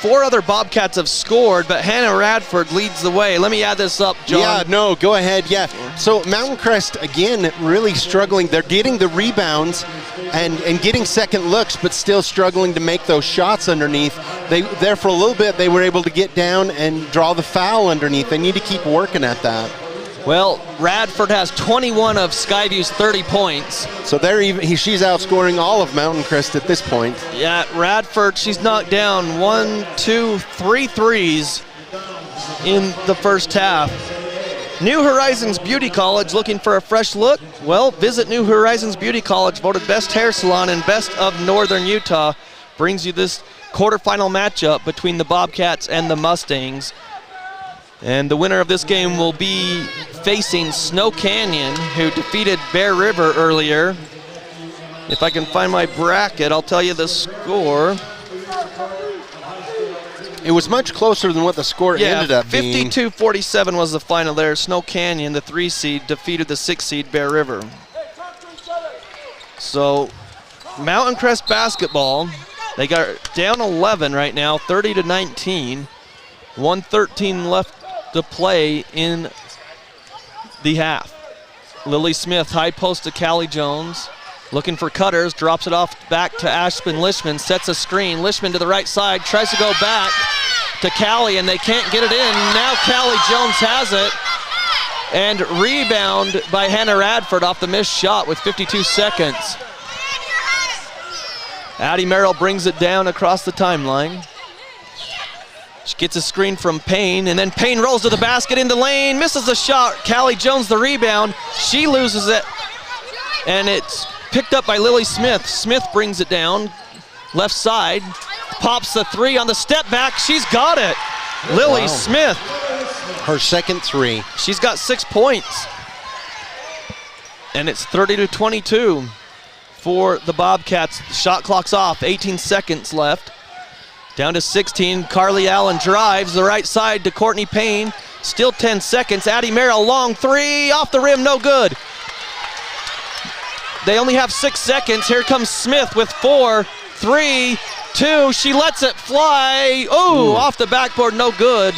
4 other Bobcats have scored, but Hannah Radford leads the way. Let me add this up, John. Yeah, no, go ahead, yeah. So Mountain Crest, again, really struggling. They're getting the rebounds and getting second looks, but still struggling to make those shots underneath. There for a little bit, they were able to get down and draw the foul underneath. They need to keep working at that. Well, Radford has 21 of Skyview's 30 points. So she's outscoring all of Mountain Crest at this point. Yeah, Radford, she's knocked down 1, 2, 3 threes in the first half. New Horizons Beauty College looking for a fresh look? Well, visit New Horizons Beauty College, voted best hair salon and best of Northern Utah. Brings you this quarterfinal matchup between the Bobcats and the Mustangs. And the winner of this game will be facing Snow Canyon, who defeated Bear River earlier. If I can find my bracket, I'll tell you the score. It was much closer than what the score ended up being. 52-47 was the final there. Snow Canyon, the 3 seed, defeated the 6 seed Bear River. So Mountain Crest basketball, they got down 11 right now, 30-19. 1:13 left to play in the half. Lily Smith, high post to Callie Jones. Looking for cutters, drops it off back to Aspen Lishman, sets a screen. Lishman to the right side, tries to go back to Callie, and they can't get it in. Now Callie Jones has it. And rebound by Hannah Radford off the missed shot with 52 seconds. Addie Merrill brings it down across the timeline. She gets a screen from Payne, and then Payne rolls to the basket in the lane, misses the shot. Callie Jones the rebound. She loses it, and it's picked up by Lily Smith. Smith brings it down, left side, pops the 3 on the step back. She's got it. Lily Smith. Her second 3. She's got 6 points. And it's 30-22 for the Bobcats. The shot clock's off, 18 seconds left. Down to 16, Carly Allen drives the right side to Courtney Payne. Still 10 seconds, Addie Merrill, long 3, off the rim, no good. They only have 6 seconds. Here comes Smith with 4, 3, 2. She lets it fly. Ooh, off the backboard, no good.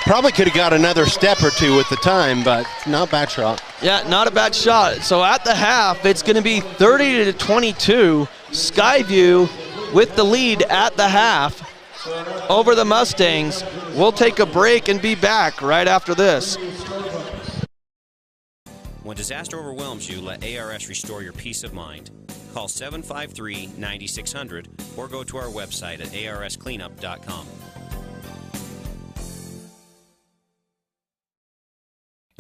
Probably could have got another step or 2 with the time, but not a bad shot. Yeah, not a bad shot. So at the half, it's going to be 30-22. Skyview with the lead at the half over the Mustangs. We'll take a break and be back right after this. When disaster overwhelms you, let ARS restore your peace of mind. Call 753-9600 or go to our website at arscleanup.com.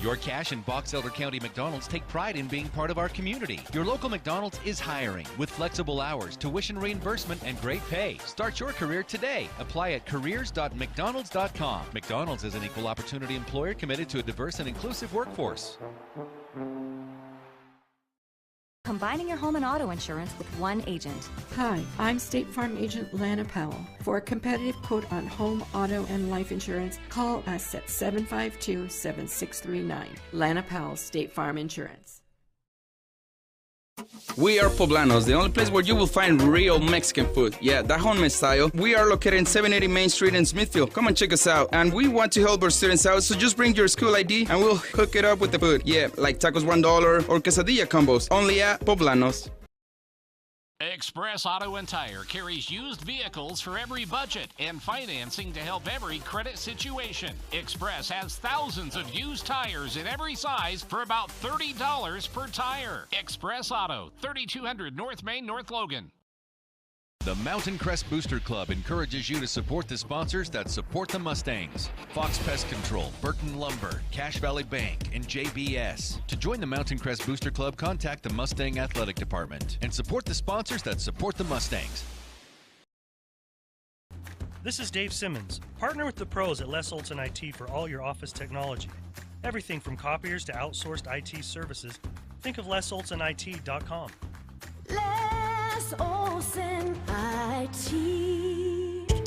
Your Cache and Box Elder County McDonald's take pride in being part of our community. Your local McDonald's is hiring with flexible hours, tuition reimbursement, and great pay. Start your career today. Apply at careers.mcdonalds.com. McDonald's is an equal opportunity employer committed to a diverse and inclusive workforce. Combining your home and auto insurance with one agent. Hi, I'm State Farm Agent Lana Powell. For a competitive quote on home, auto, and life insurance, call us at 752-7639. Lana Powell, State Farm Insurance. We are Poblanos, the only place where you will find real Mexican food. Yeah, that homemade style. We are located in 780 Main Street in Smithfield. Come and check us out. And we want to help our students out, so just bring your school ID and we'll hook it up with the food. Yeah, like tacos $1 or quesadilla combos. Only at Poblanos. Express Auto and Tire carries used vehicles for every budget and financing to help every credit situation. Express has thousands of used tires in every size for about $30 per tire. Express Auto, 3200 North Main, North Logan. The Mountain Crest Booster Club encourages you to support the sponsors that support the Mustangs. Fox Pest Control, Burton Lumber, Cache Valley Bank, and JBS. To join the Mountain Crest Booster Club, contact the Mustang Athletic Department and support the sponsors that support the Mustangs. This is Dave Simmons. Partner with the pros at Les Olson IT for all your office technology. Everything from copiers to outsourced IT services. Think of lesolsonit.com. Les Olson IT.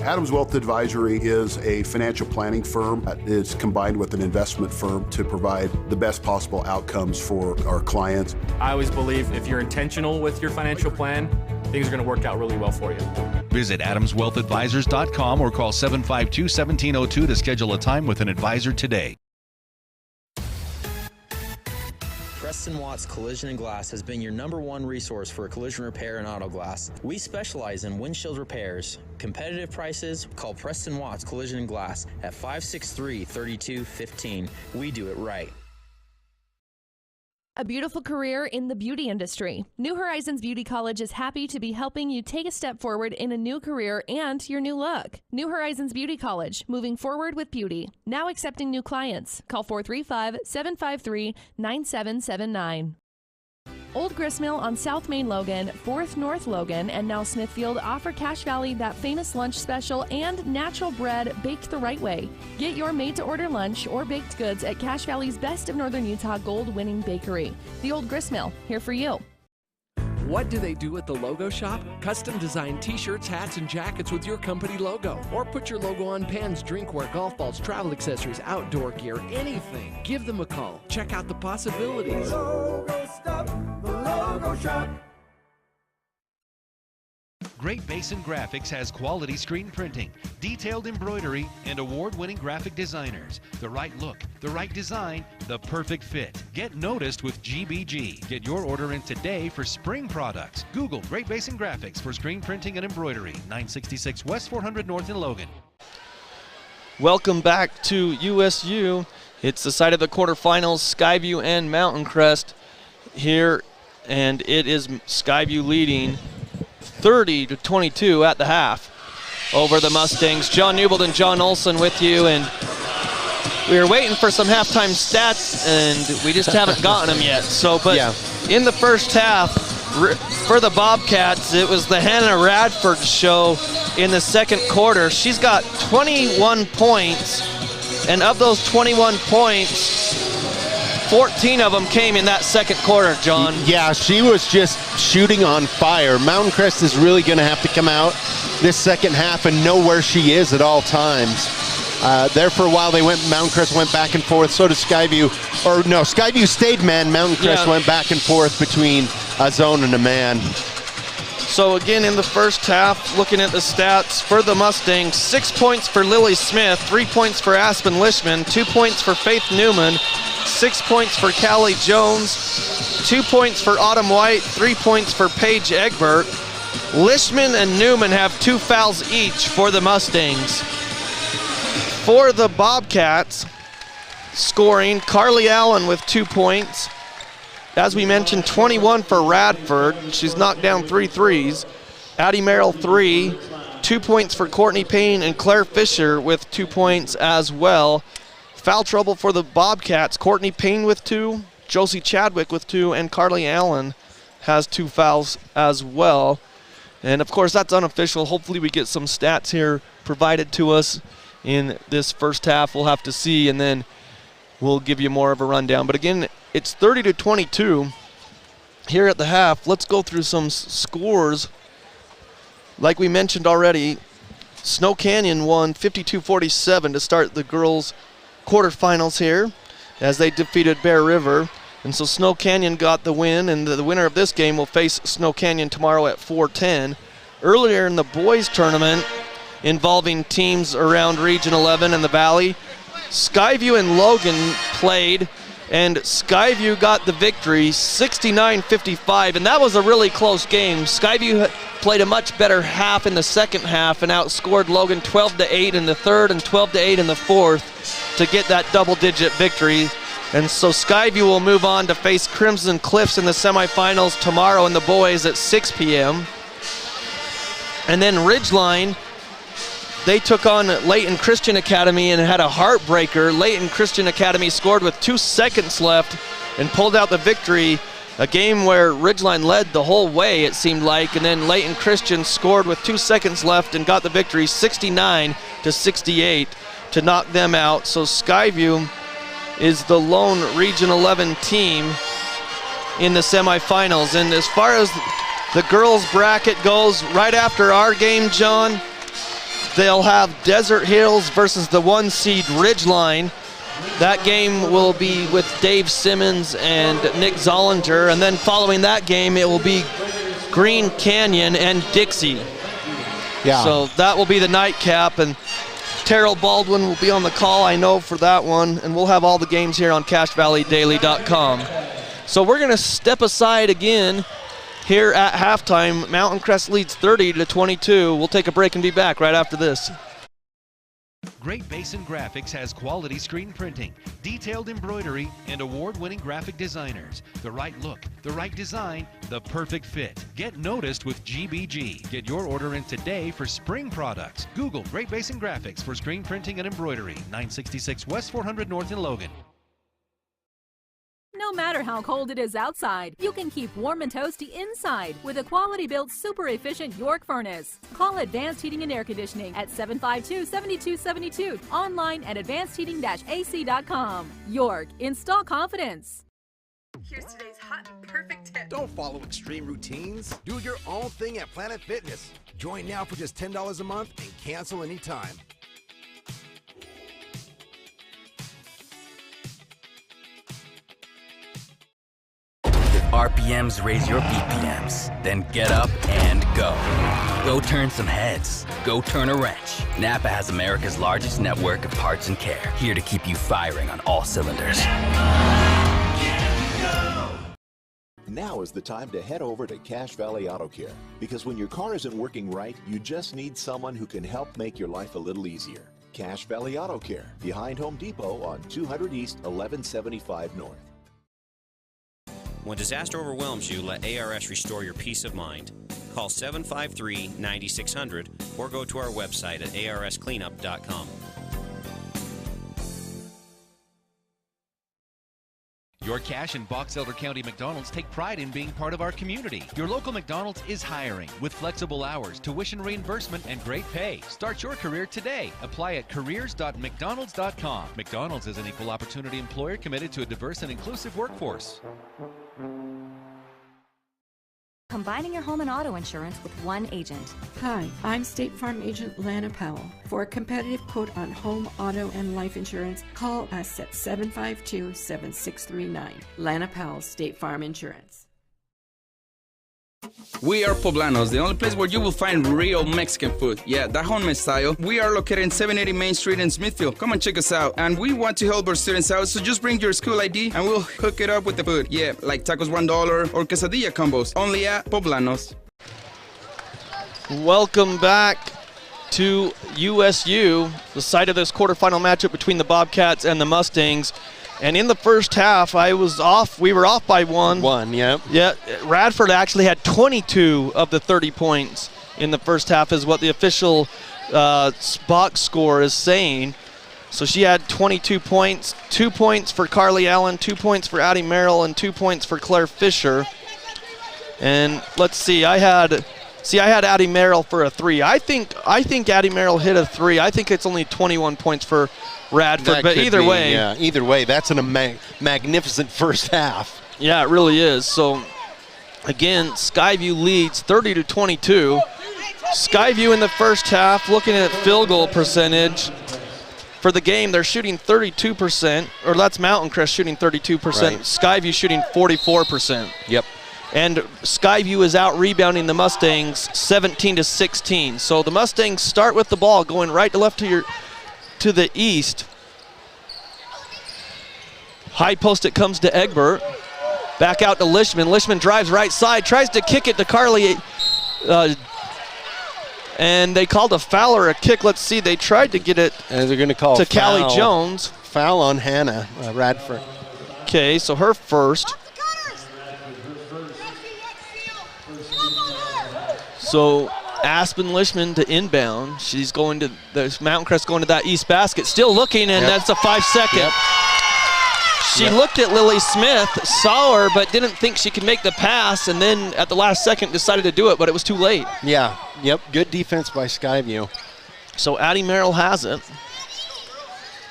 Adams Wealth Advisory is a financial planning firm that is combined with an investment firm to provide the best possible outcomes for our clients. I always believe if you're intentional with your financial plan, things are going to work out really well for you. Visit adamswealthadvisors.com or call 752-1702 to schedule a time with an advisor today. Crest & Watts Collision and Glass has been your #1 resource for collision repair and auto glass. We specialize in windshield repairs. Competitive prices, call Crest & Watts Collision and Glass at 563-3215. We do it right. A beautiful career in the beauty industry. New Horizons Beauty College is happy to be helping you take a step forward in a new career and your new look. New Horizons Beauty College, moving forward with beauty. Now accepting new clients. Call 435-753-9779. Old Gristmill on South Main Logan, 4th North Logan, and now Smithfield offer Cache Valley that famous lunch special and natural bread baked the right way. Get your made-to-order lunch or baked goods at Cache Valley's Best of Northern Utah gold-winning bakery. The Old Gristmill, here for you. What do they do at the Logo Shop? Custom design t-shirts, hats, and jackets with your company logo. Or put your logo on pens, drinkware, golf balls, travel accessories, outdoor gear, anything. Give them a call. Check out the possibilities. Logo Stop, the Logo Shop. Great Basin Graphics has quality screen printing, detailed embroidery, and award-winning graphic designers. The right look, the right design, the perfect fit. Get noticed with GBG. Get your order in today for spring products. Google Great Basin Graphics for screen printing and embroidery. 966 West 400 North in Logan. Welcome back to USU. It's the side of the quarterfinals, Skyview and Mountain Crest here, and it is Skyview leading 30-22 at the half over the Mustangs. John Newbold and John Olson with you, and we were waiting for some halftime stats, and we just haven't gotten them yet. So, but in the first half, for the Bobcats, it was the Hannah Radford show in the second quarter. She's got 21 points, and of those 21 points, 14 of them came in that second quarter, John. Yeah, she was just shooting on fire. Mountain Crest is really going to have to come out this second half and know where she is at all times. There for a while, Mountain Crest went back and forth. So did Skyview. Or no, Skyview stayed man. Mountain Crest went back and forth between a zone and a man. So again, in the first half, looking at the stats for the Mustangs, 6 points for Lily Smith, 3 points for Aspen Lishman, 2 points for Faith Newman, 6 points for Callie Jones, 2 points for Autumn White, 3 points for Paige Egbert. Lishman and Newman have 2 fouls each for the Mustangs. For the Bobcats, scoring, Carly Allen with 2 points. As we mentioned, 21 for Radford. She's knocked down 3 threes. Addie Merrill 3. 2 points for Courtney Payne, and Claire Fisher with 2 points as well. Foul trouble for the Bobcats. Courtney Payne with 2, Josie Chadwick with 2, and Carly Allen has 2 fouls as well. And of course, that's unofficial. Hopefully we get some stats here provided to us in this first half. We'll have to see, and then we'll give you more of a rundown. But again, it's 30-22 here at the half. Let's go through some scores. Like we mentioned already, Snow Canyon won 52-47 to start the girls' quarterfinals here as they defeated Bear River. And so Snow Canyon got the win, and the winner of this game will face Snow Canyon tomorrow at 4:10. Earlier in the boys' tournament, involving teams around Region 11 and the Valley, Skyview and Logan played, and Skyview got the victory 69-55, and that was a really close game. Skyview played a much better half in the second half and outscored Logan 12-8 in the third and 12-8 in the fourth to get that double-digit victory. And so Skyview will move on to face Crimson Cliffs in the semifinals tomorrow in the boys at 6 p.m. And then Ridgeline, they took on Layton Christian Academy and had a heartbreaker. Layton Christian Academy scored with 2 seconds left and pulled out the victory. A game where Ridgeline led the whole way, it seemed like, and then Layton Christian scored with 2 seconds left and got the victory 69-68 to knock them out. So Skyview is the lone Region 11 team in the semifinals. And as far as the girls bracket goes, right after our game, John, they'll have Desert Hills versus the 1 seed Ridgeline. That game will be with Dave Simmons and Nick Zollinger, and then following that game, it will be Green Canyon and Dixie. Yeah. So that will be the nightcap, and Terrell Baldwin will be on the call, I know, for that one, and we'll have all the games here on CashValleyDaily.com. So we're going to step aside again here at halftime. Mountain Crest leads 30-22. We'll take a break and be back right after this. Great Basin Graphics has quality screen printing, detailed embroidery, and award-winning graphic designers. The right look, the right design, the perfect fit. Get noticed with GBG. Get your order in today for spring products. Google Great Basin Graphics for screen printing and embroidery. 966 West 400 North in Logan. No matter how cold it is outside, you can keep warm and toasty inside with a quality-built, super-efficient York furnace. Call Advanced Heating and Air Conditioning at 752-7272. Online at advancedheating-ac.com. York, install confidence. Here's today's hot and perfect tip. Don't follow extreme routines. Do your own thing at Planet Fitness. Join now for just $10 a month and cancel anytime. RPMs raise your BPMs. Then get up and go. Go turn some heads. Go turn a wrench. Napa has America's largest network of parts and care, here to keep you firing on all cylinders. Now is the time to head over to Cache Valley Auto Care, because when your car isn't working right, you just need someone who can help make your life a little easier. Cache Valley Auto Care, behind Home Depot on 200 East, 1175 North. When disaster overwhelms you, let ARS restore your peace of mind. Call 753-9600 or go to our website at arscleanup.com. Your Cache and Box Elder County McDonald's take pride in being part of our community. Your local McDonald's is hiring with flexible hours, tuition reimbursement, and great pay. Start your career today. Apply at careers.mcdonalds.com. McDonald's is an equal opportunity employer committed to a diverse and inclusive workforce. Combining your home and auto insurance with one agent. Hi, I'm State Farm Agent Lana Powell. For a competitive quote on home, auto, and life insurance, call us at 752-7639. Lana Powell, State Farm Insurance. We are Poblanos, the only place where you will find real Mexican food. Yeah, that homemade style. We are located in 780 Main Street in Smithfield. Come and check us out. And we want to help our students out, so just bring your school ID and we'll hook it up with the food. Yeah, like tacos $1 or quesadilla combos. Only at Poblanos. Welcome back to USU, the site of this quarterfinal matchup between the Bobcats and the Mustangs. And in the first half, we were off by one. Yeah. Yeah, Radford actually had 22 of the 30 points in the first half is what the official box score is saying. So she had 22 points, 2 points for Carly Allen, 2 points for Addie Merrill, and 2 points for Claire Fisher. And let's see, I had Addie Merrill for a 3. I think Addie Merrill hit a 3. I think it's only 21 points for Radford, but either way, that's a magnificent first half. Yeah, it really is. So Again, Skyview leads 30-22. Skyview in the first half, looking at field goal percentage. For the game, they're shooting 32%, or that's Mountain Crest shooting 32%. Right. Skyview shooting 44%. Yep. And Skyview is out rebounding the Mustangs 17-16. So the Mustangs start with the ball going right to left to the east. High post, it comes to Egbert. Back out to Lishman. Lishman drives right side, tries to kick it to Carly. And they called a foul or a kick. Let's see, they tried to get it and they're going to call to Callie Jones. Foul on Hannah Radford. Okay, so her first. So Aspen Lishman to inbound. She's going to, there's Mountain Crest going to that east basket. Still looking, and that's a 5-second. Yep. She looked at Lily Smith, saw her, but didn't think she could make the pass, and then at the last second decided to do it, but it was too late. Yeah, yep, good defense by Skyview. So Addie Merrill has it.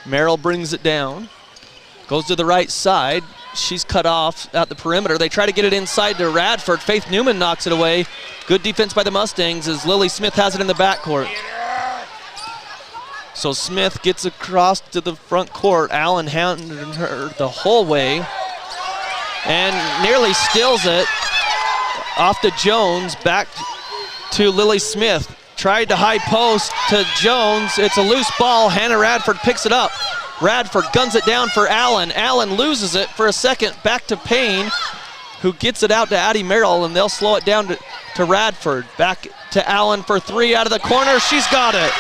Merrill brings it down, goes to the right side. She's cut off at the perimeter. They try to get it inside to Radford. Faith Newman knocks it away. Good defense by the Mustangs as Lily Smith has it in the backcourt. So Smith gets across to the front court. Allen handed her the whole way and nearly steals it off to Jones. Back to Lily Smith. Tried to high post to Jones. It's a loose ball. Hannah Radford picks it up. Radford guns it down for Allen. Allen loses it for a second. Back to Payne, who gets it out to Addie Merrill, and they'll slow it down to Radford. Back to Allen for three out of the corner. She's got it.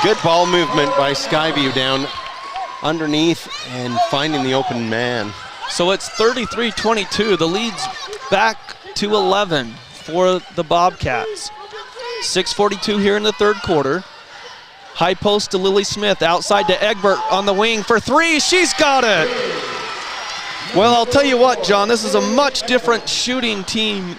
Good ball movement by Skyview down underneath and finding the open man. So it's 33-22. The lead's back to 11 for the Bobcats. 6:42 here in the third quarter. High post to Lily Smith, outside to Egbert on the wing for three. She's got it. Well, I'll tell you what, John, this is a much different shooting team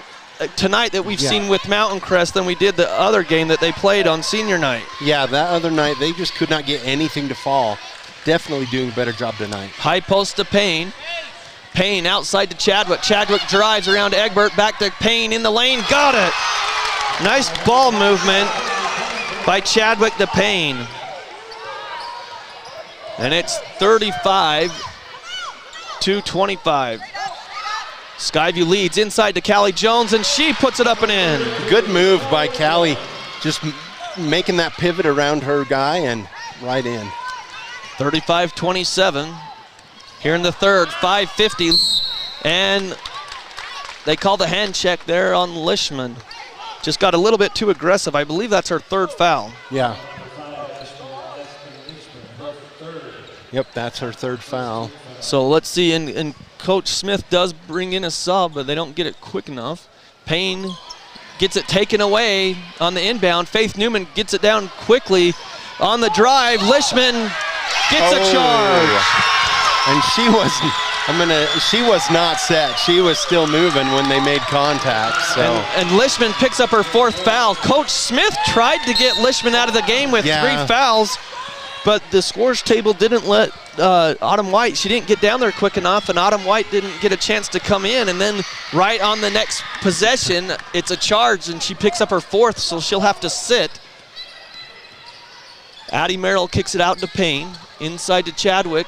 tonight that we've seen with Mountain Crest than we did the other game that they played on senior night. Yeah, that other night they just could not get anything to fall. Definitely doing a better job tonight. High post to Payne. Payne outside to Chadwick. Chadwick drives around to Egbert, back to Payne in the lane. Got it. Nice ball movement by Chadwick to Payne. And it's 35-25. Skyview leads inside to Callie Jones, and she puts it up and in. Good move by Callie, just making that pivot around her guy and right in. 35-27 here in the third, 5:50, and they call the hand check there on Lishman. Just got a little bit too aggressive. I believe that's her third foul. Yeah. Yep, that's her third foul. So let's see, and Coach Smith does bring in a sub, but they don't get it quick enough. Payne gets it taken away on the inbound. Faith Newman gets it down quickly on the drive. Lishman gets a charge. And she was not set. She was still moving when they made contact. So. And Lishman picks up her fourth foul. Coach Smith tried to get Lishman out of the game with 3 fouls, but the scores table didn't let Autumn White, she didn't get down there quick enough, and Autumn White didn't get a chance to come in. And then right on the next possession, it's a charge, and she picks up her fourth, so she'll have to sit. Addie Merrill kicks it out to Payne, inside to Chadwick.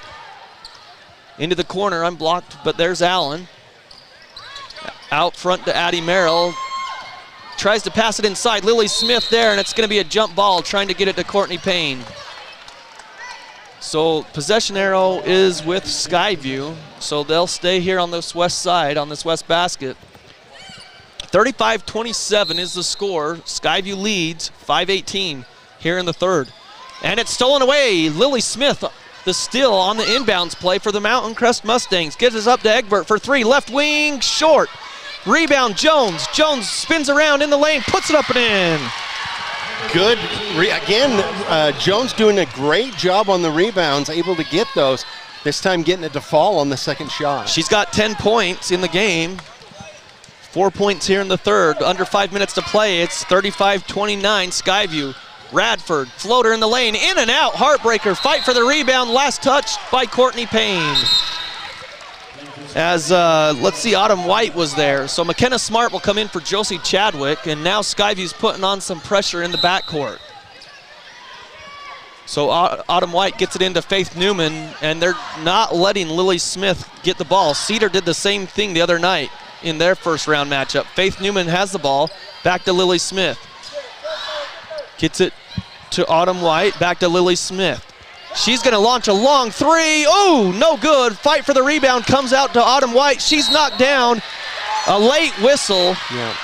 Into the corner, unblocked, but there's Allen. Out front to Addie Merrill. Tries to pass it inside. Lily Smith there, and it's going to be a jump ball, trying to get it to Courtney Payne. So possession arrow is with Skyview, so they'll stay here on this west side, on this west basket. 35-27 is the score. Skyview leads 5:18 here in the third. And it's stolen away. Lily Smith, the steal on the inbounds play for the Mountain Crest Mustangs. Gets us up to Egbert for three. Left wing, short. Rebound, Jones. Jones spins around in the lane, puts it up and in. Good, Jones doing a great job on the rebounds, able to get those. This time getting it to fall on the second shot. She's got 10 points in the game. 4 points here in the third. Under 5 minutes to play. It's 35-29 Skyview. Radford, floater in the lane, in and out, heartbreaker, fight for the rebound, last touch by Courtney Payne. As, let's see, Autumn White was there. So McKenna Smart will come in for Josie Chadwick, and now Skyview's putting on some pressure in the backcourt. So Autumn White gets it into Faith Newman, and they're not letting Lily Smith get the ball. Cedar did the same thing the other night in their first round matchup. Faith Newman has the ball, back to Lily Smith. Gets it to Autumn White, back to Lily Smith. She's gonna launch a long three. Oh, no good. Fight for the rebound comes out to Autumn White. She's knocked down. A late whistle. Yeah.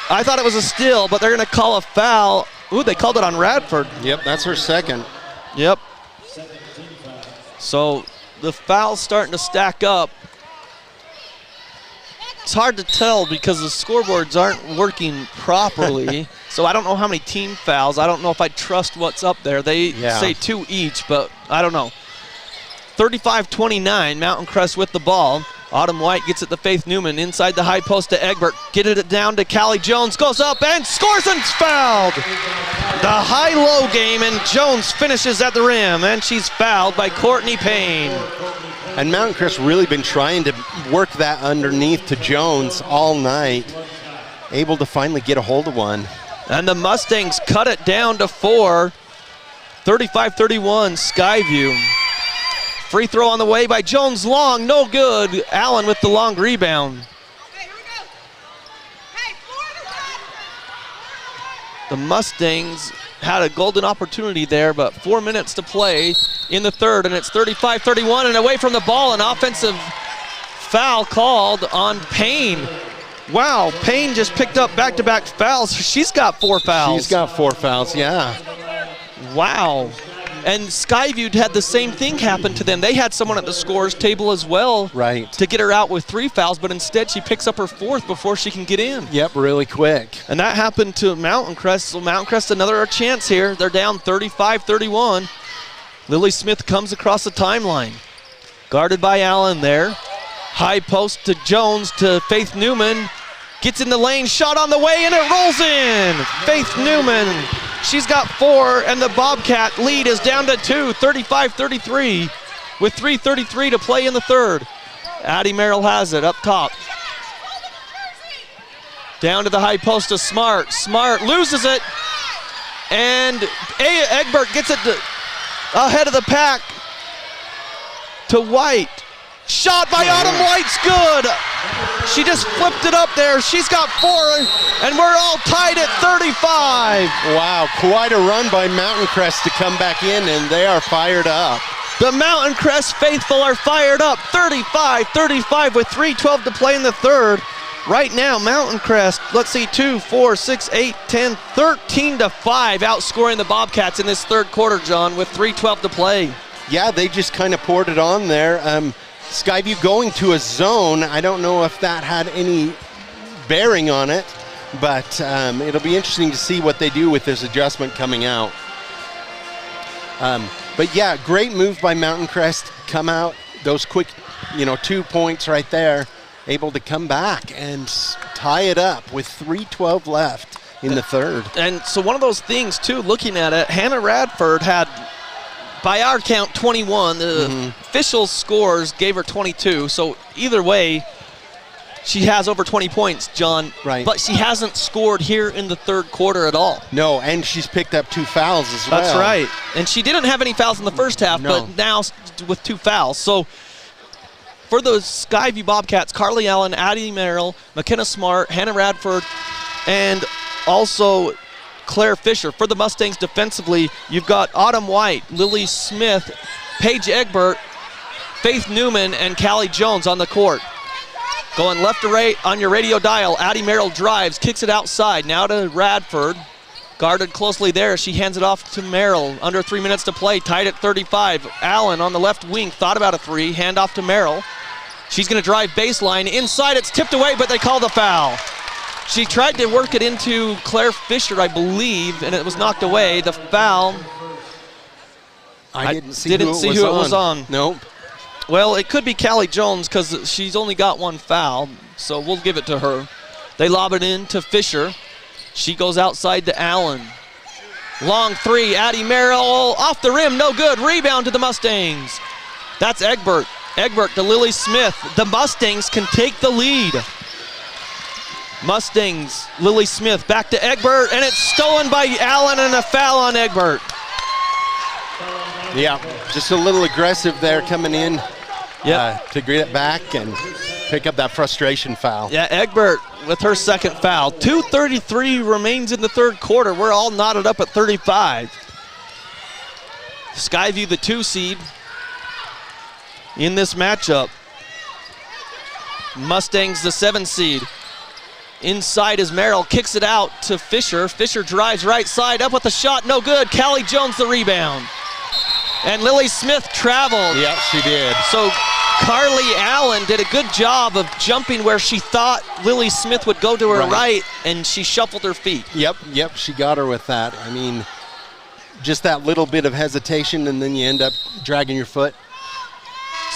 I thought it was a steal, but they're gonna call a foul. Ooh, they called it on Radford. Yep, that's her second. Yep. So the foul's starting to stack up. It's hard to tell because the scoreboards aren't working properly. So I don't know how many team fouls. I don't know if I trust what's up there. They say 2 each, but I don't know. 35-29, Mountain Crest with the ball. Autumn White gets it to Faith Newman inside the high post to Egbert. Get it down to Callie Jones. Goes up and scores and fouled. The high-low game, and Jones finishes at the rim, and she's fouled by Courtney Payne. And Mountain Crest really been trying to work that underneath to Jones all night. Able to finally get a hold of one. And the Mustangs cut it down to 4. 35-31, Skyview. Free throw on the way by Jones, long, no good. Allen with the long rebound. The Mustangs had a golden opportunity there, but 4 minutes to play in the third, and it's 35-31, and away from the ball, an offensive foul called on Payne. Wow, Payne just picked up back-to-back fouls. She's got 4 fouls. She's got 4 fouls, yeah. Wow. And Skyview had the same thing happen to them. They had someone at the scores table as well to get her out with 3 fouls, but instead she picks up her 4th before she can get in. Yep, really quick. And that happened to Mountain Crest. So Mountain Crest another chance here. They're down 35-31. Lily Smith comes across the timeline. Guarded by Allen there. High post to Jones to Faith Newman. Gets in the lane, shot on the way, and it rolls in. Faith Newman. She's got 4, and the Bobcat lead is down to 2, 35-33, with 3:33 to play in the third. Addie Merrill has it up top. Down to the high post to Smart. Smart loses it, and Egbert gets it ahead of the pack to White. Shot by Autumn White's good. She just flipped it up there. She's got 4, and we're all tied at 35. Wow, quite a run by Mountain Crest to come back in, and they are fired up. The Mountain Crest faithful are fired up. 35-35 with 3:12 to play in the third. Right now, Mountain Crest, let's see, 2, 4, 6, 8, 10, 13-5, outscoring the Bobcats in this third quarter, John, with 3:12 to play. Yeah, they just kind of poured it on there. Skyview going to a zone. I don't know if that had any bearing on it, but it'll be interesting to see what they do with this adjustment coming out. But yeah, great move by Mountain Crest. Come out, those quick, 2 points right there, able to come back and tie it up with 3:12 left in the third. And so one of those things too, looking at it, Hannah Radford had, by our count, 21. The official scores gave her 22. So either way, she has over 20 points, John. Right. But she hasn't scored here in the third quarter at all. No, and she's picked up 2 fouls as well. That's right. And she didn't have any fouls in the first half, but now with 2 fouls. So for the Skyview Bobcats, Carly Allen, Addie Merrill, McKenna Smart, Hannah Radford, and also Claire Fisher. For the Mustangs defensively, you've got Autumn White, Lily Smith, Paige Egbert, Faith Newman, and Callie Jones on the court. Going left to right on your radio dial, Addie Merrill drives, kicks it outside, now to Radford. Guarded closely there, she hands it off to Merrill. Under 3 minutes to play, tied at 35. Allen on the left wing, thought about a 3, hand off to Merrill. She's gonna drive baseline, inside, it's tipped away, but they call the foul. She tried to work it into Claire Fisher, I believe, and it was knocked away. The foul. I didn't see who it was on. Nope. Well, it could be Callie Jones because she's only got 1 foul, so we'll give it to her. They lob it in to Fisher. She goes outside to Allen. Long 3, Addie Merrill off the rim, no good. Rebound to the Mustangs. That's Egbert. Egbert to Lily Smith. The Mustangs can take the lead. Mustangs, Lily Smith back to Egbert, and it's stolen by Allen and a foul on Egbert. Yeah, just a little aggressive there coming in to get it back and pick up that frustration foul. Yeah, Egbert with her second foul. 2:33 remains in the third quarter. We're all knotted up at 35. Skyview, the 2 seed in this matchup. Mustangs, the 7 seed. Inside is Merrill, kicks it out to Fisher. Fisher drives right side, up with a shot, no good. Callie Jones the rebound. And Lily Smith traveled. Yeah, she did. So Carly Allen did a good job of jumping where she thought Lily Smith would go to her right, and she shuffled her feet. Yep, she got her with that. I mean, just that little bit of hesitation, and then you end up dragging your foot.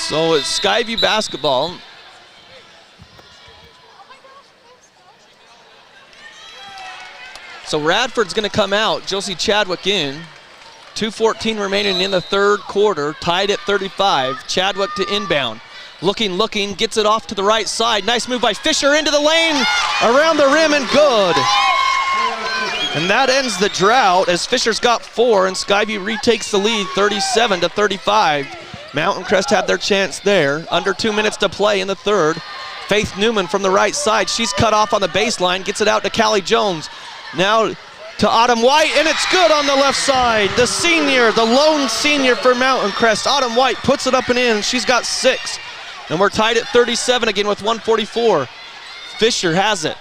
So it's Skyview basketball. So Radford's going to come out. Josie Chadwick in. 2:14 remaining in the third quarter. Tied at 35. Chadwick to inbound. Looking, gets it off to the right side. Nice move by Fisher into the lane. Around the rim and good. And that ends the drought as Fisher's got 4 and Skyview retakes the lead 37-35. Mountain Crest had their chance there. Under 2 minutes to play in the third. Faith Newman from the right side. She's cut off on the baseline. Gets it out to Callie Jones. Now to Autumn White, and it's good on the left side. The senior, the lone senior for Mountain Crest. Autumn White puts it up and in. She's got 6. And we're tied at 37 again with 1:44. Fisher has it.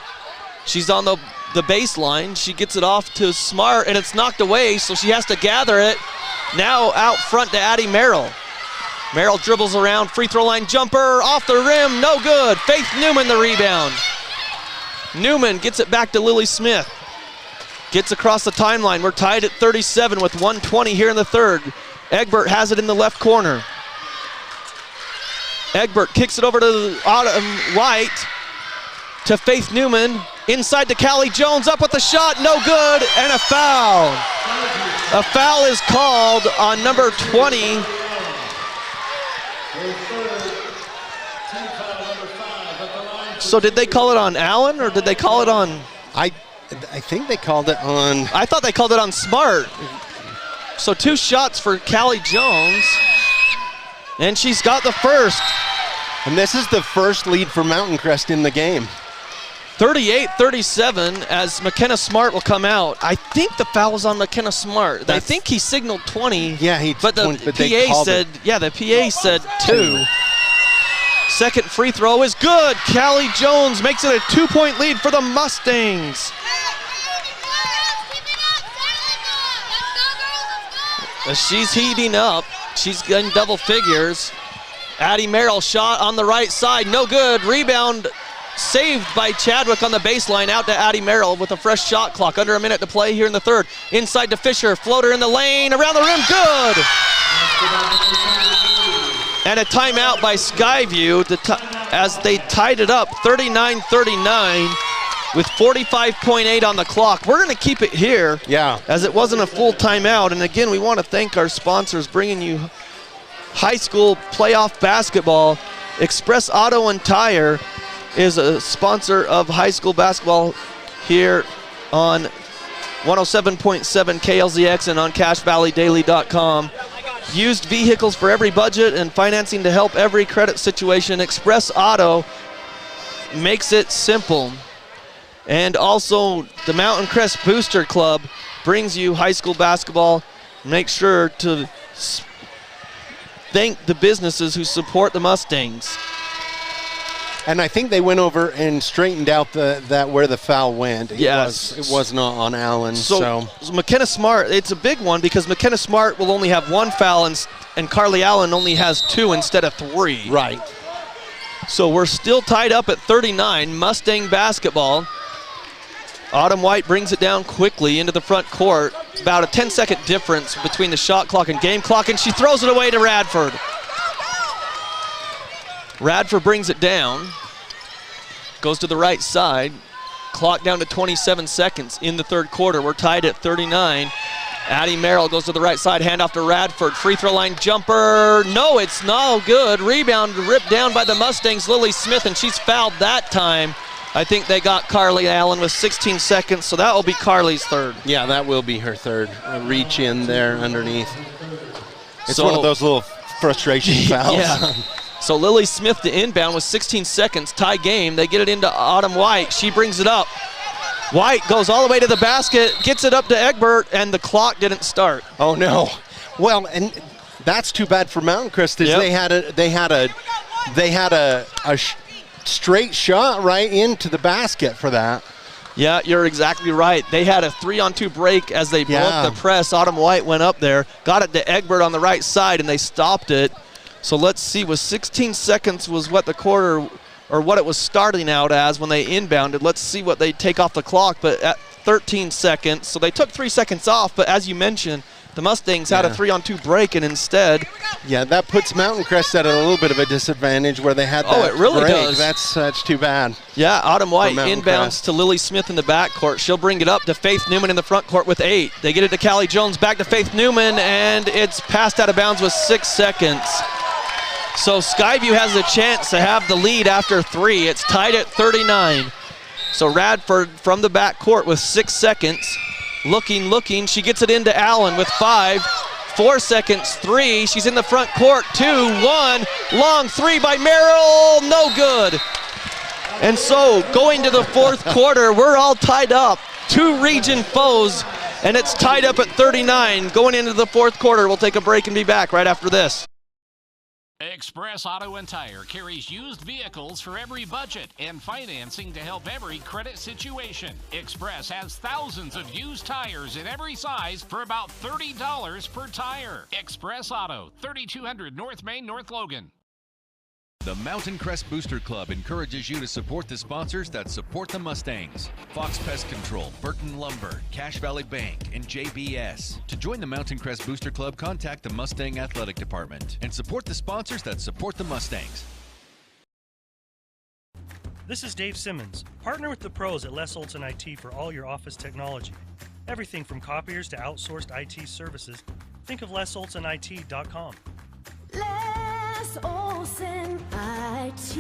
She's on the baseline. She gets it off to Smart, and it's knocked away, so she has to gather it. Now out front to Addie Merrill. Merrill dribbles around, free throw line jumper, off the rim, no good. Faith Newman the rebound. Newman gets it back to Lily Smith. Gets across the timeline. We're tied at 37 with 1:20 here in the third. Egbert has it in the left corner. Egbert kicks it over to Autumn White, to Faith Newman. Inside to Callie Jones, up with the shot, no good, and a foul. A foul is called on number 20. So did they call it on Allen, or did they call it on? I think they called it on. I thought they called it on Smart. So 2 shots for Callie Jones, and she's got the first. And this is the first lead for Mountain Crest in the game. 38-37 as McKenna Smart will come out. I think the foul was on McKenna Smart. I think he signaled 20. Yeah, but the PA said, the PA said 2. Second free throw is good. Callie Jones makes it a 2-point lead for the Mustangs. As she's heating up, she's getting double figures. Addie Merrill shot on the right side, no good. Rebound saved by Chadwick on the baseline, out to Addie Merrill with a fresh shot clock. Under a minute to play here in the third. Inside to Fisher, floater in the lane, around the rim, good. And a timeout by Skyview as they tied it up 39-39 with 45.8 on the clock. We're going to keep it here, as it wasn't a full timeout. And again, we want to thank our sponsors bringing you high school playoff basketball. Express Auto and Tire is a sponsor of high school basketball here on 107.7 KLZX and on CashValleyDaily.com. Used vehicles for every budget and financing to help every credit situation. Express Auto makes it simple. And also the Mountain Crest Booster Club brings you high school basketball. Make sure to thank the businesses who support the Mustangs. And I think they went over and straightened out that where the foul went. It was not on Allen. So McKenna Smart, it's a big one because McKenna Smart will only have 1 foul and Carly Allen only has 2 instead of 3. Right. So we're still tied up at 39, Mustang basketball. Autumn White brings it down quickly into the front court. About a 10-second difference between the shot clock and game clock, and she throws it away to Radford. Radford brings it down, goes to the right side. Clock down to 27 seconds in the third quarter. We're tied at 39. Addie Merrill goes to the right side, handoff to Radford. Free throw line jumper. No, it's no good. Rebound ripped down by the Mustangs, Lily Smith, and she's fouled that time. I think they got Carly Allen with 16 seconds, so that will be Carly's third. Yeah, that will be her third. A reach in there underneath. It's one of those little frustration fouls. Yeah. So Lily Smith to inbound with 16 seconds, tie game. They get it into Autumn White. She brings it up. White goes all the way to the basket, gets it up to Egbert, and the clock didn't start. Oh no! Well, and that's too bad for Mountain Crest. Is they had a straight shot right into the basket for that. Yeah, you're exactly right. They had a 3-on-2 break as they broke the press. Autumn White went up there, got it to Egbert on the right side, and they stopped it. So let's see. Was 16 seconds was what the quarter, or what it was starting out as when they inbounded. Let's see what they take off the clock, but at 13 seconds. So they took 3 seconds off, but as you mentioned, the Mustangs had a 3-on-2 break, and instead... Yeah, that puts Mountain Crest at a little bit of a disadvantage where they had that it really break. does. That's too bad. Yeah, Autumn White inbounds to Lily Smith in the backcourt. She'll bring it up to Faith Newman in the front court with 8. They get it to Callie Jones, back to Faith Newman, and it's passed out of bounds with 6 seconds. So Skyview has a chance to have the lead after 3. It's tied at 39. So Radford from the backcourt with 6 seconds. Looking. She gets it into Allen with 5. 4 seconds, 3. She's in the front court, 2, 1. Long 3 by Merrill, no good. And so going to the fourth quarter, we're all tied up. 2 region foes, and it's tied up at 39. Going into the fourth quarter, we'll take a break and be back right after this. Express Auto and Tire carries used vehicles for every budget and financing to help every credit situation. Express has thousands of used tires in every size for about $30 per tire. Express Auto, 3200 North Main, North Logan. The Mountain Crest Booster Club encourages you to support the sponsors that support the Mustangs. Fox Pest Control, Burton Lumber, Cache Valley Bank, and JBS. To join the Mountain Crest Booster Club, contact the Mustang Athletic Department and support the sponsors that support the Mustangs. This is Dave Simmons. Partner with the pros at Les Olson IT for all your office technology. Everything from copiers to outsourced IT services. Think of lesolsonit.com. Les Olson IT.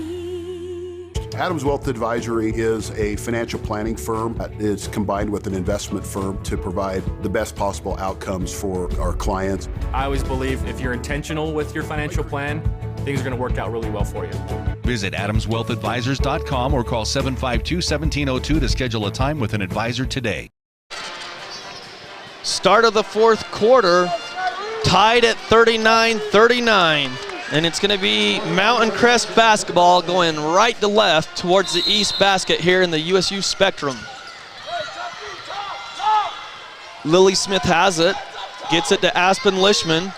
Adams Wealth Advisory is a financial planning firm that is combined with an investment firm to provide the best possible outcomes for our clients. I always believe if you're intentional with your financial plan, things are going to work out really well for you. Visit adamswealthadvisors.com or call 752-1702 to schedule a time with an advisor today. Start of the fourth quarter, tied at 39-39. And it's going to be Mountain Crest basketball going right to left towards the east basket here in the USU Spectrum. Lily Smith has it, gets it to Aspen Lishman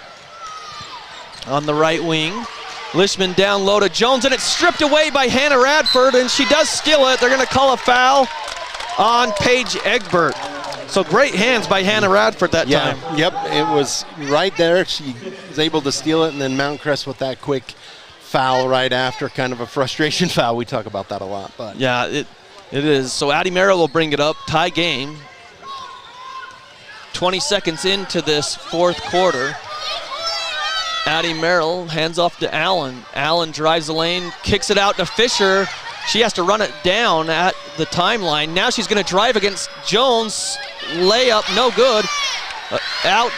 on the right wing. Lishman down low to Jones, and it's stripped away by Hannah Radford, and she does steal it. They're going to call a foul on Paige Egbert. So great hands by Hannah Radford that time. Yep, it was right there. She was able to steal it, and then Mountain Crest with that quick foul right after, kind of a frustration foul. We talk about that a lot. But yeah, it is. So Addie Merrill will bring it up, tie game. 20 seconds into this fourth quarter. Addie Merrill hands off to Allen. Allen drives the lane, kicks it out to Fisher. She has to run it down at the timeline. Now she's going to drive against Jones. Layup, no good. Out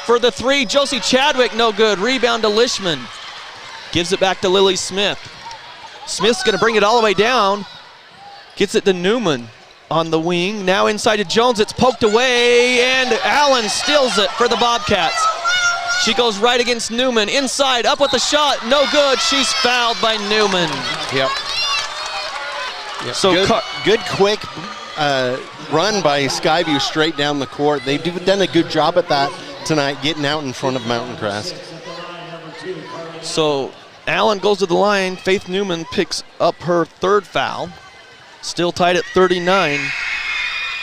for the 3, Josie Chadwick, no good. Rebound to Lishman. Gives it back to Lily Smith. Smith's going to bring it all the way down. Gets it to Newman on the wing. Now inside to Jones, it's poked away, and Allen steals it for the Bobcats. She goes right against Newman. Inside, up with the shot, no good. She's fouled by Newman. Yep. So good quick run by Skyview straight down the court. They've done a good job at that tonight, getting out in front of Mountain Crest. So Allen goes to the line. Faith Newman picks up her third foul. Still tied at 39.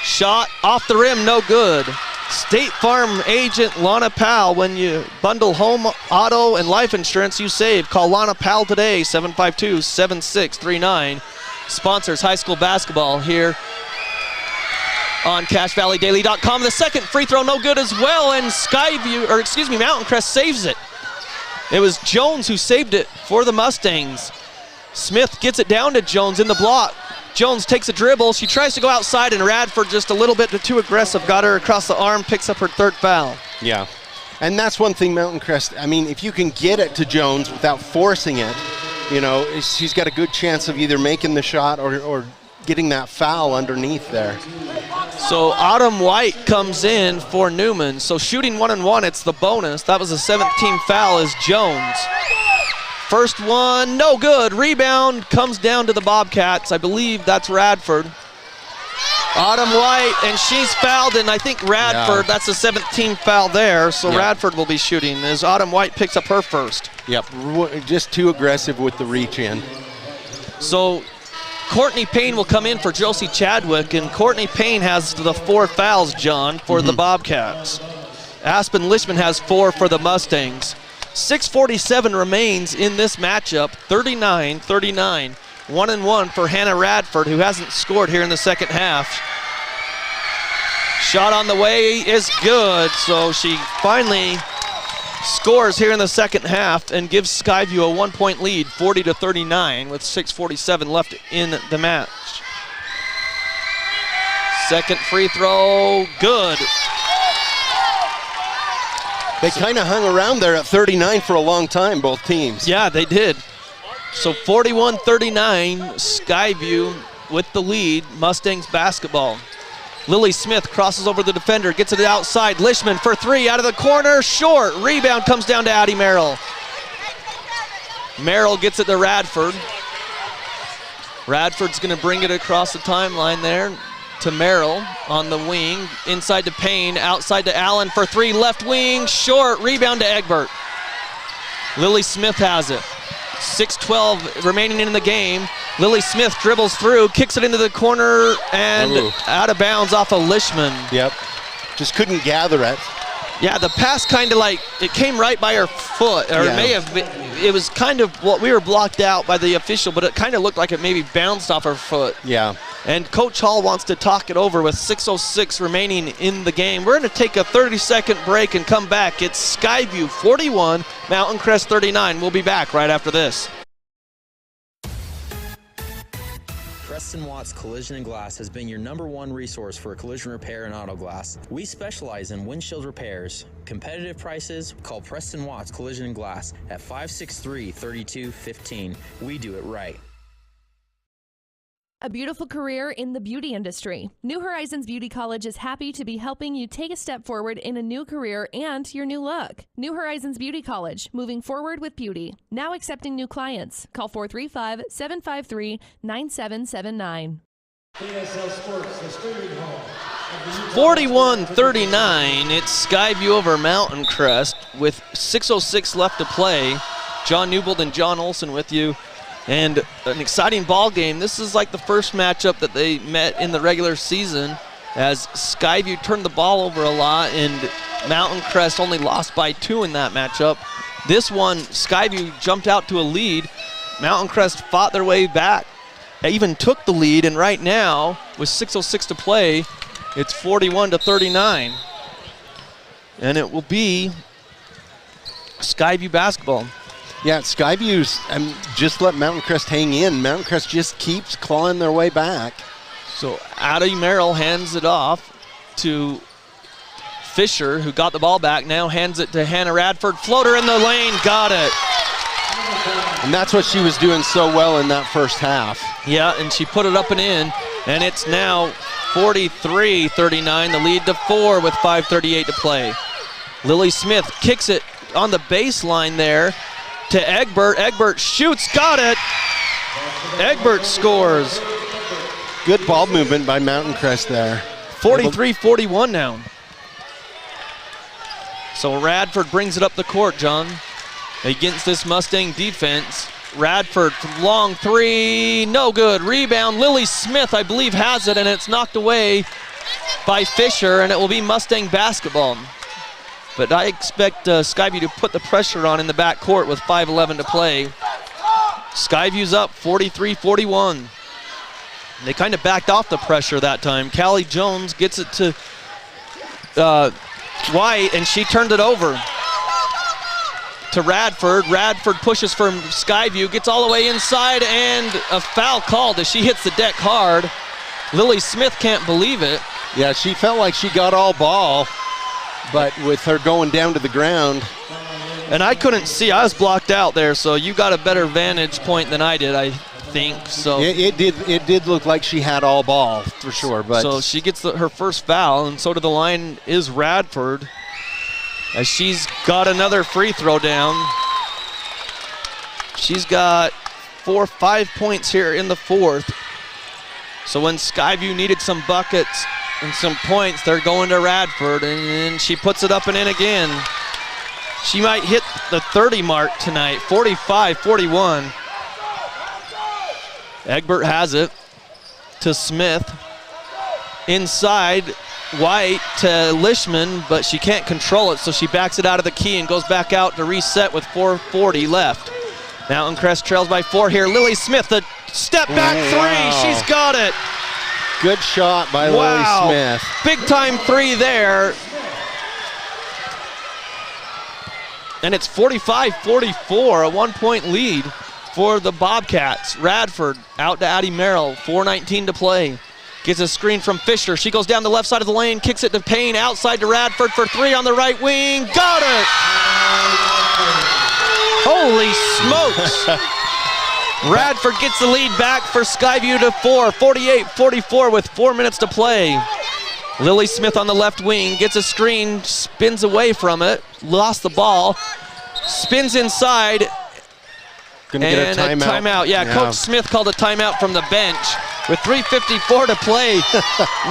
Shot off the rim, no good. State Farm agent Lana Powell. When you bundle home, auto, and life insurance, you save. Call Lana Powell today, 752-7639. Sponsors high school basketball here on CashValleyDaily.com. The second free throw no good as well, and Mountain Crest saves it. It was Jones who saved it for the Mustangs. Smith gets it down to Jones in the block. Jones takes a dribble. She tries to go outside, and Radford just a little bit too aggressive. Got her across the arm, picks up her third foul. Yeah, and that's one thing Mountain Crest, I mean, if you can get it to Jones without forcing it, you know, she's got a good chance of either making the shot or getting that foul underneath there. So Autumn White comes in for Newman. So shooting 1-and-1, it's the bonus. That was a 17 foul as Jones. First one, no good. Rebound comes down to the Bobcats. I believe that's Radford. Autumn White, and she's fouled, and I think Radford, that's a 17 foul there, so Radford will be shooting as Autumn White picks up her first. Yep, just too aggressive with the reach in. So Courtney Payne will come in for Josie Chadwick, and Courtney Payne has the 4 fouls, John, for the Bobcats. Aspen Lishman has 4 for the Mustangs. 6:47 remains in this matchup, 39-39. 1-and-1 for Hannah Radford, who hasn't scored here in the second half. Shot on the way is good, so she finally scores here in the second half and gives Skyview a 1-point lead, 40-39, with 6:47 left in the match. Second free throw, good. They kind of hung around there at 39 for a long time, both teams. Yeah, they did. So 41-39, Skyview with the lead, Mustangs basketball. Lily Smith crosses over the defender, gets it outside. Lishman for 3 out of the corner, short. Rebound comes down to Addie Merrill. Merrill gets it to Radford. Radford's gonna bring it across the timeline there to Merrill on the wing. Inside to Payne, outside to Allen for 3, left wing, short. Rebound to Egbert. Lily Smith has it. 6:12 remaining in the game. Lily Smith dribbles through, kicks it into the corner, and out of bounds off of Lishman. Yep, just couldn't gather it. Yeah, the pass kind of like, it came right by her foot, or it may have been, it was kind of, what we were blocked out by the official, but it kind of looked like it maybe bounced off her foot. Yeah. And Coach Hall wants to talk it over with 6:06 remaining in the game. We're going to take a 30-second break and come back. It's Skyview 41, Mountain Crest 39. We'll be back right after this. Crest & Watts Collision and Glass has been your #1 resource for collision repair and auto glass. We specialize in windshield repairs. Competitive prices, call Crest & Watts Collision and Glass at 563-3215. We do it right. A beautiful career in the beauty industry. New Horizons Beauty College is happy to be helping you take a step forward in a new career and your new look. New Horizons Beauty College, moving forward with beauty. Now accepting new clients. Call 435-753-9779. KSL Sports, the streaming home. 41-39, it's Skyview over Mountain Crest with 6:06 left to play. John Newbold and John Olson with you. And an exciting ball game. This is like the first matchup that they met in the regular season, as Skyview turned the ball over a lot and Mountain Crest only lost by 2 in that matchup. This one, Skyview jumped out to a lead. Mountain Crest fought their way back. They even took the lead, and right now, with 6:06 to play, it's 41-39. And it will be Skyview basketball. Yeah, Skyview's just let Mountain Crest hang in. Mountain Crest just keeps clawing their way back. So Addie Merrill hands it off to Fisher, who got the ball back, now hands it to Hannah Radford. Floater in the lane, got it. And that's what she was doing so well in that first half. Yeah, and she put it up and in, and it's now 43-39, the lead to 4 with 5:38 to play. Lily Smith kicks it on the baseline there to Egbert. Egbert shoots, got it. Egbert scores. Good ball movement by Mountain Crest there. 43-41 now. So Radford brings it up the court, John, against this Mustang defense. Radford from long 3, no good. Rebound, Lily Smith, I believe, has it, and it's knocked away by Fisher, and it will be Mustang basketball. But I expect Skyview to put the pressure on in the back court with 5:11 to play. Skyview's up 43-41. They kind of backed off the pressure that time. Callie Jones gets it to White, and she turned it over to Radford. Radford pushes from Skyview, gets all the way inside, and a foul called as she hits the deck hard. Lily Smith can't believe it. Yeah, she felt like she got all ball, but with her going down to the ground. And I couldn't see. I was blocked out there, so you got a better vantage point than I did, I think. So it did look like she had all ball for sure. But so she gets her first foul, and so to the line is Radford, as she's got another free throw down. She's got 5 points here in the fourth. So when Skyview needed some buckets and some points, they're going to Radford, and she puts it up and in again. She might hit the 30 mark tonight, 45-41. Egbert has it to Smith. Inside, White to Lishman, but she can't control it, so she backs it out of the key and goes back out to reset with 4:40 left. Mountain Crest trails by 4 here. Lily Smith, a step back three. She's got it. Good shot by Lily Smith. Big time three there. And it's 45-44, a 1-point lead for the Bobcats. Radford out to Addie Merrill, 4:19 to play. Gets a screen from Fisher. She goes down the left side of the lane, kicks it to Payne, outside to Radford for 3 on the right wing. Got it! Holy smokes! Radford gets the lead back for Skyview to 4, 48-44 with 4 minutes to play. Lily Smith on the left wing, gets a screen, spins away from it, lost the ball, spins inside, Gonna get a timeout. Yeah, Coach Smith called a timeout from the bench with 3:54 to play.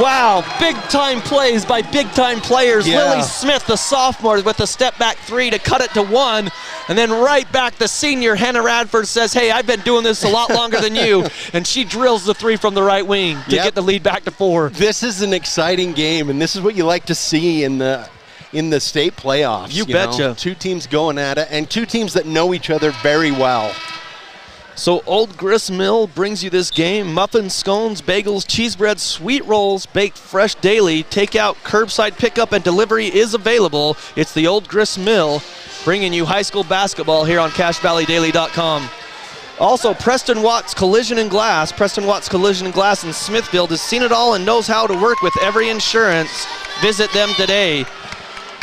Wow, big-time plays by big-time players. Yeah. Lily Smith, the sophomore, with a step-back 3 to cut it to 1. And then right back, the senior, Hannah Radford, says, hey, I've been doing this a lot longer than you. And she drills the 3 from the right wing to get the lead back to 4. This is an exciting game, and this is what you like to see in the state playoffs. You betcha. 2 teams going at it, and 2 teams that know each other very well. So Old Grist Mill brings you this game. Muffins, scones, bagels, cheese bread, sweet rolls, baked fresh daily. Takeout, curbside pickup, and delivery is available. It's the Old Grist Mill bringing you high school basketball here on CashValleyDaily.com. Also, Preston Watts Collision and Glass. Preston Watts Collision and Glass in Smithfield has seen it all and knows how to work with every insurance. Visit them today.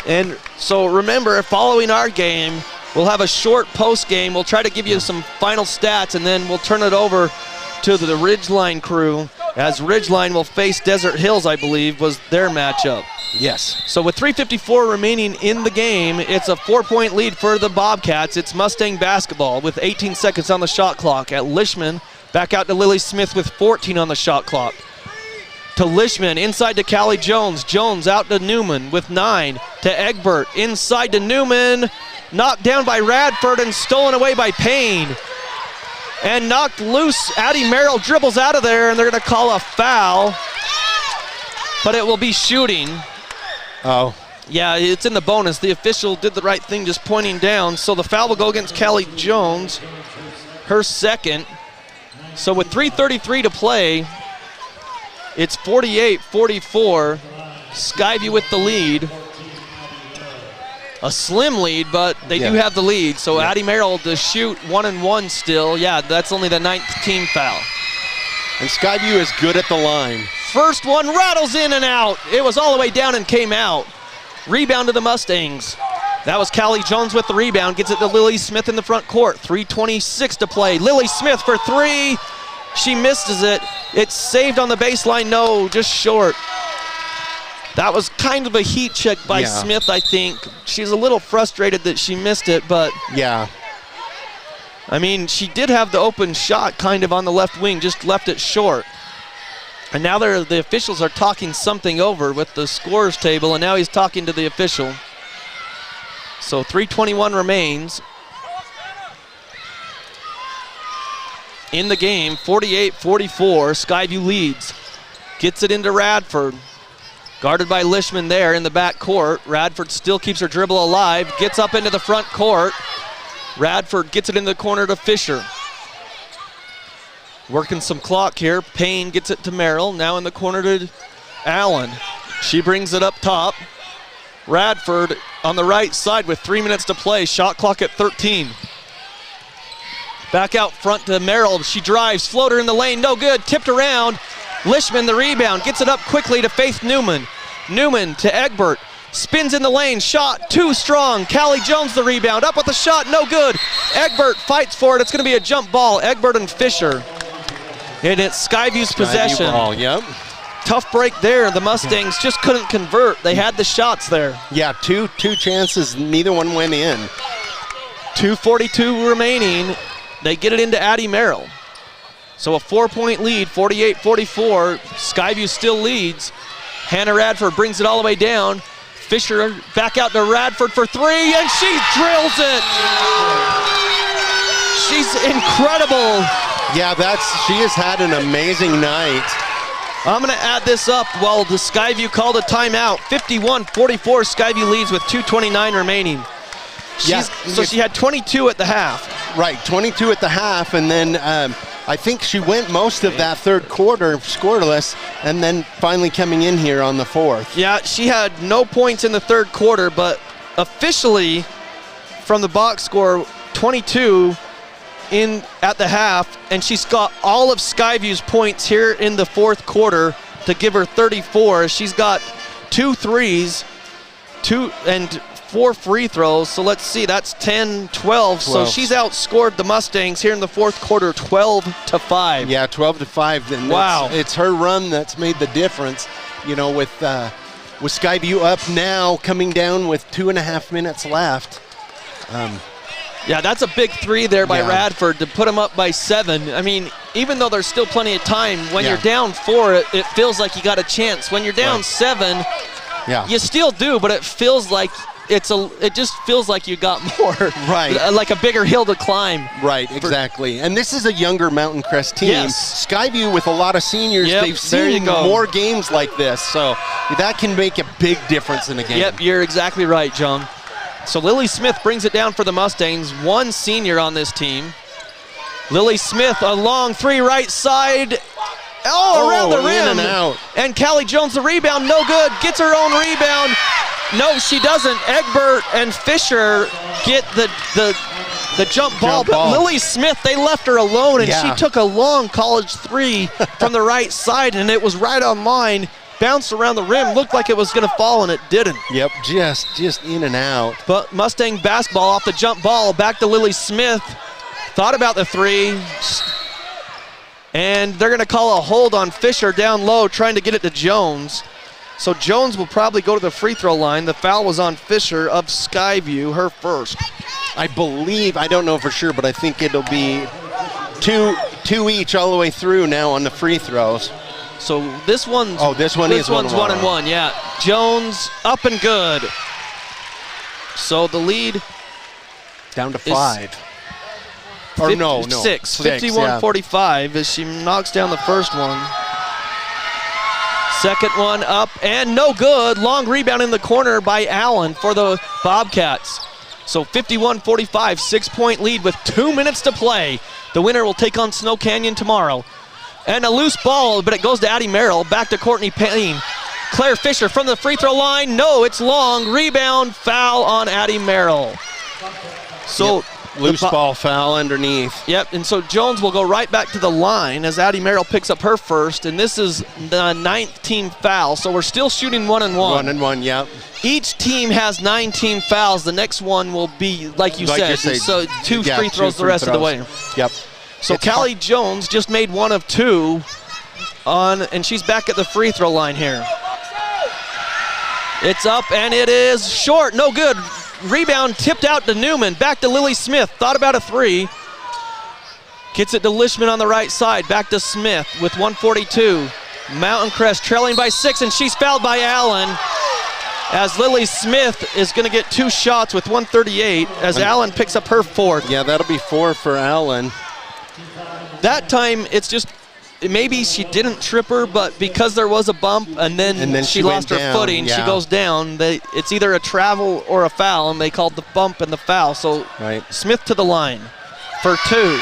And so remember, following our game, we'll have a short post game. We'll try to give you some final stats, and then we'll turn it over to the Ridgeline crew, as Ridgeline will face Desert Hills, I believe, was their matchup. Yes. So with 3:54 remaining in the game, it's a 4-point lead for the Bobcats. It's Mustang basketball with 18 seconds on the shot clock. At Lishman, back out to Lily Smith with 14 on the shot clock. To Lishman, inside to Callie Jones. Jones out to Newman with 9. To Egbert, inside to Newman. Knocked down by Radford and stolen away by Payne. And knocked loose. Addie Merrill dribbles out of there, and they're going to call a foul. But it will be shooting. Oh. Yeah, it's in the bonus. The official did the right thing just pointing down. So the foul will go against Callie Jones, her second. So with 3:33 to play, it's 48-44. Skyview with the lead. A slim lead, but they do have the lead. So Addie Merrill to shoot 1-1 still. Yeah, that's only the 9th team foul. And Skyview is good at the line. First one rattles in and out. It was all the way down and came out. Rebound to the Mustangs. That was Callie Jones with the rebound. Gets it to Lily Smith in the front court. 3:26 to play. Lily Smith for 3. She misses it. It's saved on the baseline. No, just short. That was kind of a heat check by Smith, I think. She's a little frustrated that she missed it, but... Yeah. I mean, she did have the open shot kind of on the left wing, just left it short. And now the officials are talking something over with the scores table, and now he's talking to the official. So 3:21 remains. In the game, 48-44, Skyview leads. Gets it into Radford. Guarded by Lishman there in the back court. Radford still keeps her dribble alive. Gets up into the front court. Radford gets it in the corner to Fisher. Working some clock here. Payne gets it to Merrill. Now in the corner to Allen. She brings it up top. Radford on the right side with 3 minutes to play. Shot clock at 13. Back out front to Merrill. She drives. Floater in the lane. No good. Tipped around. Lishman the rebound. Gets it up quickly to Faith Newman. Newman to Egbert. Spins in the lane. Shot too strong. Callie Jones the rebound. Up with the shot. No good. Egbert fights for it. It's going to be a jump ball. Egbert and Fisher. And it's Skyview's possession. Ball, yep. Tough break there. The Mustangs just couldn't convert. They had the shots there. Yeah, two chances. Neither one went in. 2:42 remaining. They get it into Addie Merrill. So a 4-point lead, 48-44. Skyview still leads. Hannah Radford brings it all the way down. Fisher back out to Radford for three, and she drills it. She's incredible. Yeah, she has had an amazing night. I'm going to add this up while the Skyview called a timeout. 51-44, Skyview leads with 2:29 remaining. So she had 22 at the half. Right, 22 at the half, and then I think she went most of that third quarter scoreless, and then finally coming in here on the fourth. Yeah, she had no points in the third quarter, but officially from the box score, 22 in at the half, and she's got all of Skyview's points here in the fourth quarter to give her 34. She's got 2 threes, 2 and 4 free throws, so let's see, that's 10-12. So she's outscored the Mustangs here in the fourth quarter 12-5. Yeah, 12-5. And wow. It's her run that's made the difference, you know, with Skyview up now, coming down with 2.5 minutes left. Yeah, that's a big three there by Radford to put them up by 7. I mean, even though there's still plenty of time, when you're down 4, it feels like you got a chance. When you're down 7, you still do, but it feels like it just feels like you got more. Right. Like a bigger hill to climb. Right, exactly. And this is a younger Mountain Crest team. Yes. Skyview with a lot of seniors, they've seen more games like this, so that can make a big difference in a game. Yep, you're exactly right, John. So Lily Smith brings it down for the Mustangs. 1 senior on this team. Lily Smith, a long 3 right side. Around the rim. In and out. And Callie Jones, the rebound, no good. Gets her own rebound. No, she doesn't. Egbert and Fisher get the jump ball. But Lily Smith, they left her alone, and she took a long college 3 from the right side, and it was right on line. Bounced around the rim, looked like it was going to fall, and it didn't. Yep, just in and out. But Mustang basketball off the jump ball, back to Lily Smith. Thought about the 3. And they're going to call a hold on Fisher down low, trying to get it to Jones. So Jones will probably go to the free throw line. The foul was on Fisher of Skyview, her first. I believe, I don't know for sure, but I think it'll be two each all the way through now on the free throws. So this one's this one's 1-1, yeah. Jones up and good. So the lead down to 5. Or no. 6. 51-45 as she knocks down the first one. Second one up and no good. Long rebound in the corner by Allen for the Bobcats. So 51-45, 6-point lead with 2 minutes to play. The winner will take on Snow Canyon tomorrow. And a loose ball, but it goes to Addie Merrill. Back to Courtney Payne. Claire Fisher from the free throw line. No, it's long. Rebound, foul on Addie Merrill. So loose ball foul underneath. Yep, and so Jones will go right back to the line as Addie Merrill picks up her first, and this is the 9th team foul, so we're still shooting 1-1. 1-1, yep. Each team has 19 fouls. The next one will be, like you said, so 2 free throws the rest of the way. Yep. So Callie Jones just made 1 of 2 and she's back at the free throw line here. It's up and it is short, no good. Rebound tipped out to Newman, back to Lily Smith, thought about a 3. Gets it to Lishman on the right side, back to Smith with 1:42. Mountain Crest trailing by 6 and she's fouled by Allen. As Lily Smith is going to get 2 shots with 1:38 as Allen picks up her 4th. Yeah, that'll be 4 for Allen. That time, it's just, maybe she didn't trip her, but because there was a bump and then she lost her footing, she goes down. It's either a travel or a foul, and they called the bump and the foul. So Smith to the line for 2.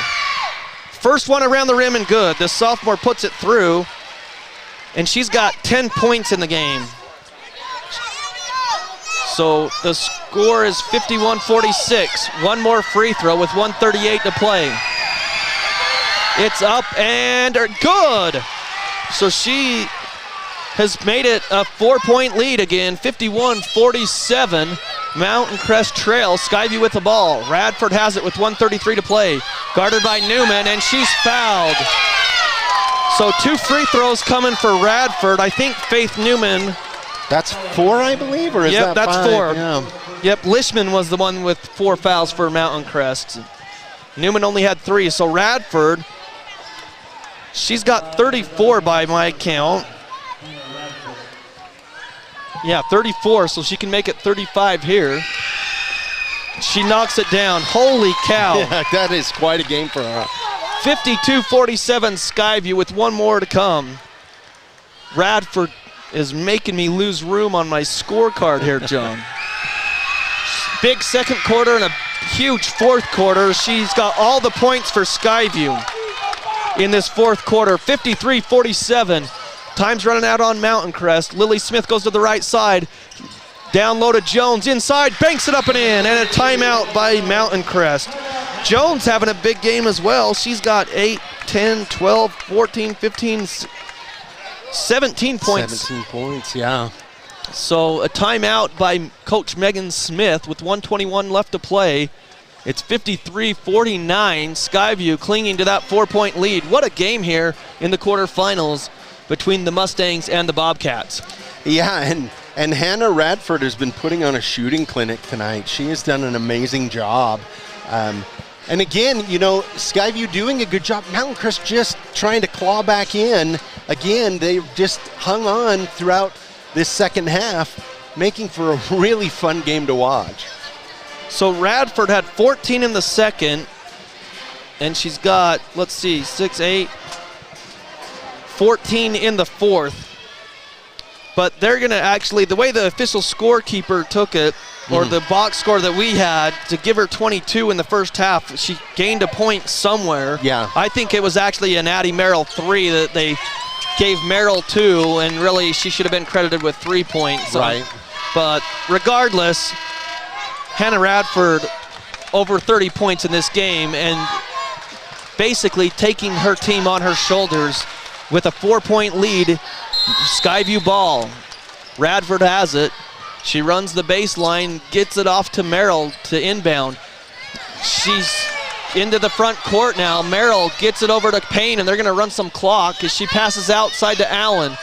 First one around the rim and good. The sophomore puts it through, and she's got 10 points in the game. So the score is 51-46. One more free throw with 1:38 to play. It's up and good. So she has made it a 4-point lead again, 51-47. Mountain Crest trails. Skyview with the ball. Radford has it with 1:33 to play. Guarded by Newman, and she's fouled. So 2 free throws coming for Radford. I think Faith Newman. That's 4, I believe, or is that 5? Yep, that's 4. Yeah. Yep, Lishman was the one with 4 fouls for Mountain Crest. Newman only had 3, so Radford, she's got 34 by my count. Yeah, 34, so she can make it 35 here. She knocks it down. Holy cow. Yeah, that is quite a game for her. 52-47 Skyview with 1 more to come. Radford is making me lose room on my scorecard here, John. Big second quarter and a huge fourth quarter. She's got all the points for Skyview in this fourth quarter. 53-47. Time's running out on Mountain Crest. Lily Smith goes to the right side. Down low to Jones. Inside, banks it up and in. And a timeout by Mountain Crest. Jones having a big game as well. She's got 8, 10, 12, 14, 15, 17 points. 17 points, yeah. So a timeout by Coach Megan Smith with 1:21 left to play. It's 53-49. Skyview clinging to that 4-point lead. What a game here in the quarterfinals between the Mustangs and the Bobcats. Yeah, and Hannah Radford has been putting on a shooting clinic tonight. She has done an amazing job. And again, you know, Skyview doing a good job. Mountain Crest just trying to claw back in. Again, they just hung on throughout this second half, making for a really fun game to watch. So Radford had 14 in the second, and she's got, let's see, 6, 8, 14 in the fourth. But they're going to actually, the way the official scorekeeper took it, or the box score that we had, to give her 22 in the first half, she gained a point somewhere. Yeah. I think it was actually an Addie Merrill 3 that they gave Merrill 2, and really she should have been credited with 3 points. Right. But regardless, Hannah Radford over 30 points in this game and basically taking her team on her shoulders with a 4-point lead. Skyview ball. Radford has it. She runs the baseline, gets it off to Merrill to inbound. She's into the front court now. Merrill gets it over to Payne, and they're going to run some clock as she passes outside to Allen.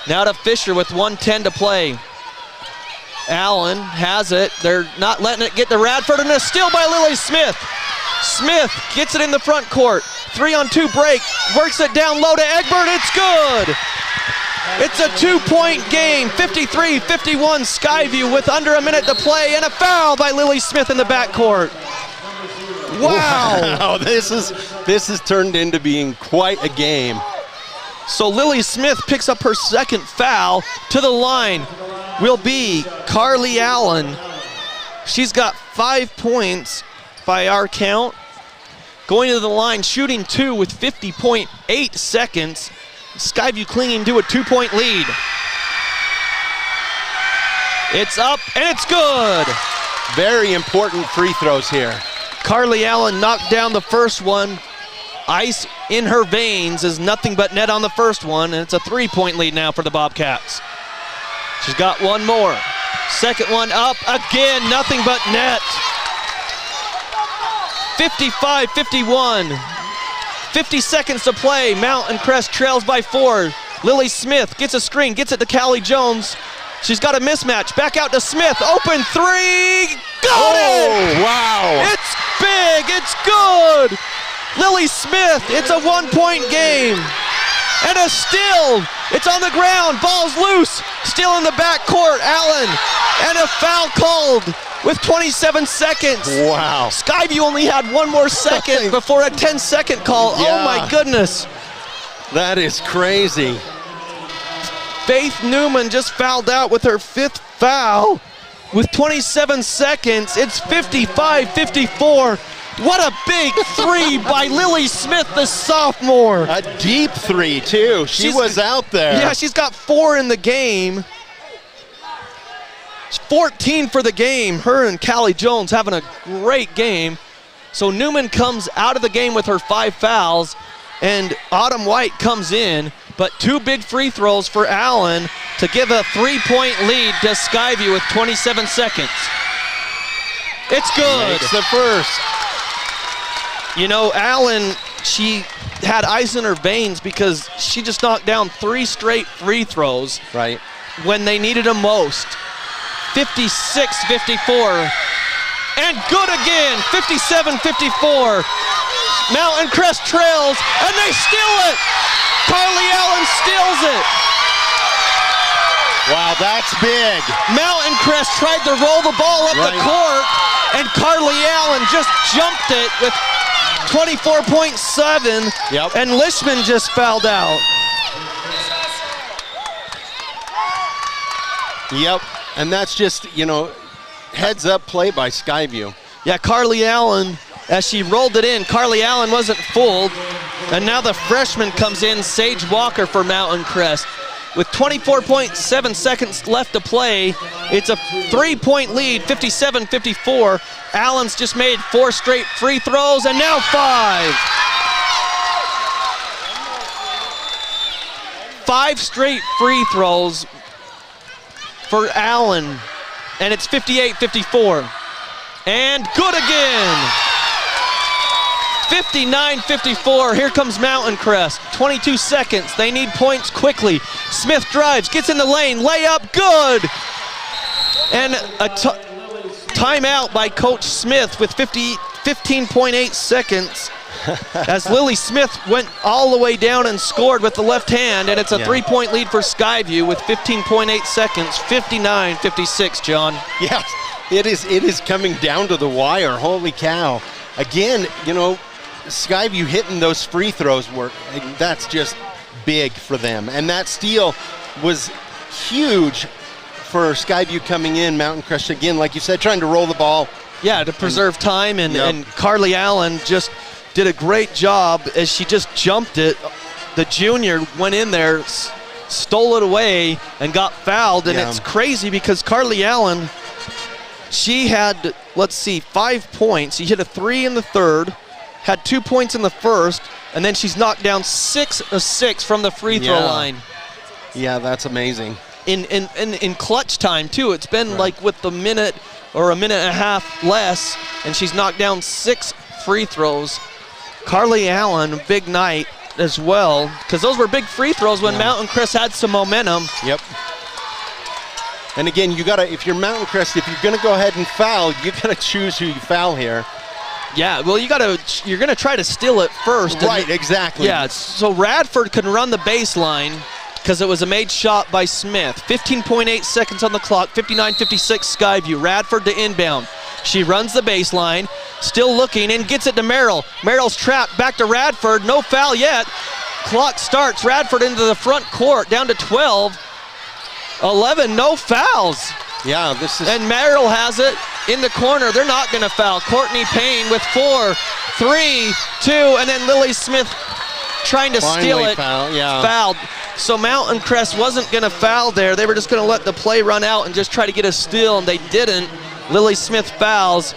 Now to Fisher with 1:10 to play. Allen has it. They're not letting it get to Radford, and a steal by Lily Smith. Smith gets it in the front court. 3-on-2 break. Works it down low to Egbert. It's good. It's a 2-point game. 53-51 Skyview with under a minute to play, and a foul by Lily Smith in the backcourt. Wow. This has turned into being quite a game. So Lily Smith picks up her second foul. To the line will be Carly Allen. She's got 5 points by our count. Going to the line, shooting 2 with 50.8 seconds. Skyview clinging to a 2-point lead. It's up and it's good. Very important free throws here. Carly Allen knocked down the first one. Ice in her veins is nothing but net on the first one, and it's a 3-point lead now for the Bobcats. She's got one more. Second one up again, nothing but net. 55-51. 50 seconds to play. Mountain Crest trails by 4. Lily Smith gets a screen, gets it to Callie Jones. She's got a mismatch. Back out to Smith. Open 3. Got it! Wow. It's big. It's good. Lily Smith. It's a 1-point game. And a steal. It's on the ground. Ball's loose. Still in the backcourt. Allen. And a foul called with 27 seconds. Wow. Skyview only had one more second before a 10-second call. Yeah. Oh my goodness. That is crazy. Faith Newman just fouled out with her 5th foul with 27 seconds. It's 55-54. What a big three by Lily Smith, the sophomore. A deep three, too. She was out there. Yeah, she's got 4 in the game. 14 for the game. Her and Callie Jones having a great game. So Newman comes out of the game with her 5 fouls, and Autumn White comes in, but 2 big free throws for Allen to give a 3-point lead to Skyview with 27 seconds. It's good. Makes the first. You know, Allen, she had ice in her veins because she just knocked down 3 straight free throws. Right. When they needed them most. 56-54. And good again, 57-54. Mountain Crest trails, and they steal it. Carly Allen steals it. Wow, that's big. Mountain Crest tried to roll the ball up the court, and Carly Allen just jumped it with 24.7, and Lishman just fouled out. Yep, and that's just, you know, heads up play by Skyview. Yeah, Carly Allen, as she rolled it in, Carly Allen wasn't fooled, and now the freshman comes in, Sage Walker for Mountain Crest. With 24.7 seconds left to play, it's a 3-point lead, 57-54. Allen's just made 4 straight free throws, and now 5. 5 straight free throws for Allen, and it's 58-54. And good again. 59-54, here comes Mountain Crest. 22 seconds, they need points quickly. Smith drives, gets in the lane, layup, good! And a timeout by Coach Smith with 15.8 seconds as Lily Smith went all the way down and scored with the left hand, and it's a 3-point lead for Skyview with 15.8 seconds, 59-56, John. Yeah, it is coming down to the wire, holy cow. Again, you know, Skyview hitting those free throws that's just big for them. And that steal was huge for Skyview coming in. Mountain Crest, again, like you said, trying to roll the ball. Yeah, to preserve time, and Carly Allen just did a great job as she just jumped it. The junior went in there, stole it away, and got fouled. And it's crazy because Carly Allen, she had, 5 points. She hit a 3 in the third, had 2 points in the first, and then she's knocked down 6 of 6 from the free throw line. Yeah, that's amazing. In clutch time, too. It's been like with the minute or a minute and a half less, and she's knocked down 6 free throws. Carly Allen, big night as well, because those were big free throws when Mountain Crest had some momentum. Yep. And again, you gotta, if you're Mountain Crest, if you're gonna go ahead and foul, you gotta choose who you foul here. Yeah, well, you're gonna try to steal it first. Right, exactly. Yeah, so Radford can run the baseline because it was a made shot by Smith. 15.8 seconds on the clock, 59-56 Skyview. Radford to inbound. She runs the baseline, still looking, and gets it to Merrill. Merrill's trapped, back to Radford, no foul yet. Clock starts, Radford into the front court, down to 12. 11, no fouls. Yeah, this is... And Merrill has it in the corner. They're not going to foul. Courtney Payne with 4, 3, 2, and then Lily Smith trying to steal it. Fouled. So Mountain Crest wasn't going to foul there. They were just going to let the play run out and just try to get a steal, and they didn't. Lily Smith fouls,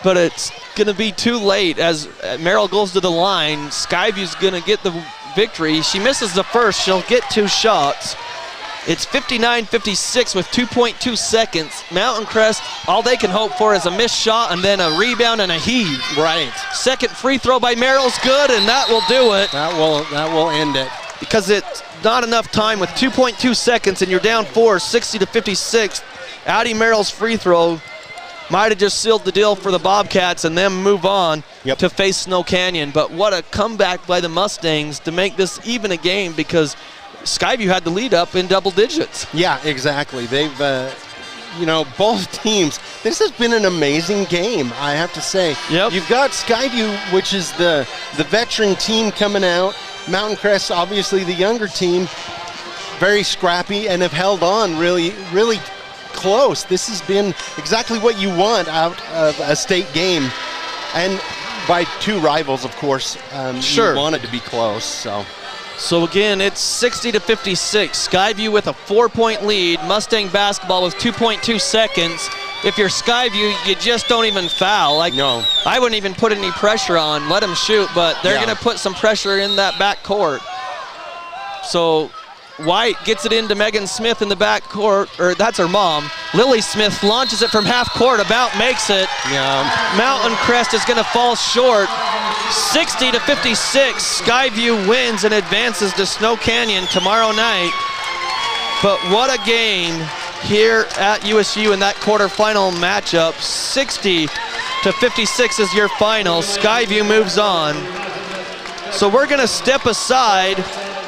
but it's going to be too late as Merrill goes to the line. Skyview's going to get the victory. She misses the first. She'll get 2 shots. It's 59-56 with 2.2 seconds. Mountain Crest, all they can hope for is a missed shot and then a rebound and a heave. Right. Second free throw by Merrill's good, and that will do it. That will end it. Because it's not enough time with 2.2 seconds and you're down 4, 60-56. Addie Merrill's free throw might have just sealed the deal for the Bobcats and them move on to face Snow Canyon. But what a comeback by the Mustangs to make this even a game, because Skyview had the lead up in double digits. Yeah, exactly. They've, both teams, this has been an amazing game, I have to say. Yep. You've got Skyview, which is the veteran team coming out. Mountain Crest, obviously the younger team, very scrappy and have held on really, really close. This has been exactly what you want out of a state game. And by 2 rivals, of course. Sure. You want it to be close, So again, it's 60-56. Skyview with a 4-point lead. Mustang basketball with 2.2 seconds. If you're Skyview, you just don't even foul. No. I wouldn't even put any pressure on. Let them shoot, but they're going to put some pressure in that back court. So White gets it into Megan Smith in the back court, or that's her mom. Lily Smith launches it from half court, about makes it. Yeah. Mountain Crest is going to fall short. 60-56, Skyview wins and advances to Snow Canyon tomorrow night. But what a game here at USU in that quarterfinal matchup. 60-56 is your final. Skyview moves on. So we're going to step aside,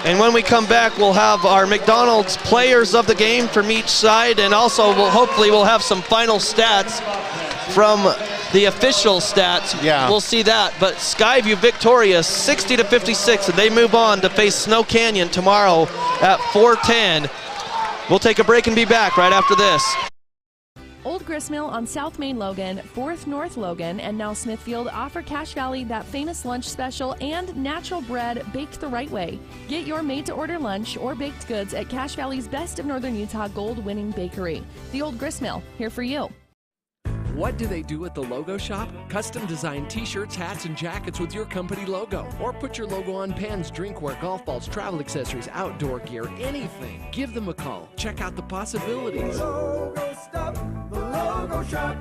and when we come back, we'll have our McDonald's players of the game from each side, and also hopefully we'll have some final stats from the official stats. Yeah. We'll see that. But Skyview victorious 60-56, and they move on to face Snow Canyon tomorrow at 4:10. We'll take a break and be back right after this. Old Gristmill on South Main Logan, 4th North Logan, and now Smithfield offer Cache Valley that famous lunch special and natural bread baked the right way. Get your made-to-order lunch or baked goods at Cache Valley's Best of Northern Utah gold-winning bakery. The Old Gristmill, here for you. What do they do at the Logo Shop? Custom design t-shirts, hats, and jackets with your company logo. Or put your logo on pens, drinkware, golf balls, travel accessories, outdoor gear, anything. Give them a call. Check out the possibilities. Logo Stop, the Logo Shop.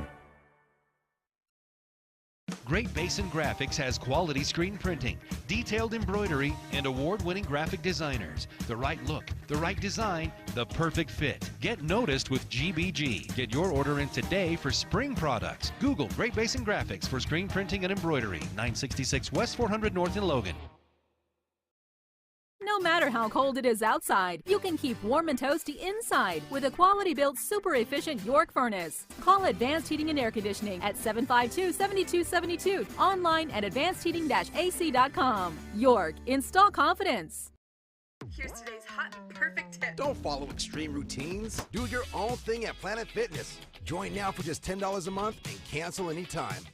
Great Basin Graphics has quality screen printing, detailed embroidery, and award-winning graphic designers. The right look, the right design, the perfect fit. Get noticed with GBG. Get your order in today for spring products. Google Great Basin Graphics for screen printing and embroidery. 966 West 400 North in Logan. No matter how cold it is outside, you can keep warm and toasty inside with a quality-built, super-efficient York furnace. Call Advanced Heating and Air Conditioning at 752-7272. Online at advancedheating-ac.com. York, install confidence. Here's today's hot and perfect tip. Don't follow extreme routines. Do your own thing at Planet Fitness. Join now for just $10 a month and cancel anytime.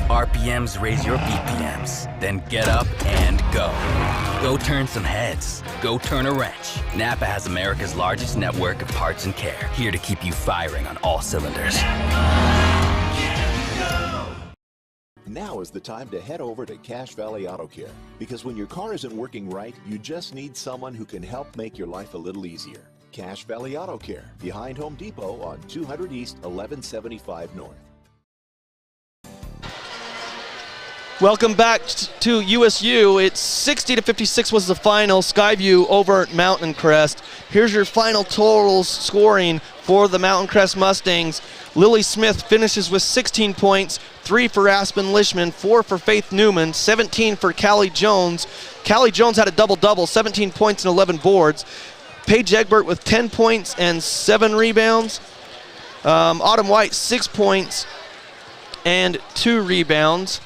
RPMs raise your BPMs. Then get up and go. Go turn some heads. Go turn a wrench. Napa has America's largest network of parts and care, here to keep you firing on all cylinders. Now is the time to head over to Cache Valley Auto Care, because when your car isn't working right, you just need someone who can help make your life a little easier. Cache Valley Auto Care, behind Home Depot on 200 East, 1175 North. Welcome back to USU. It's 60-56 was the final. Skyview over at Mountain Crest. Here's your final totals scoring for the Mountain Crest Mustangs. Lily Smith finishes with 16 points, 3 for Aspen Lishman, 4 for Faith Newman, 17 for Callie Jones. Callie Jones had a double-double, 17 points and 11 boards. Paige Egbert with 10 points and 7 rebounds. Autumn White, 6 points and 2 rebounds.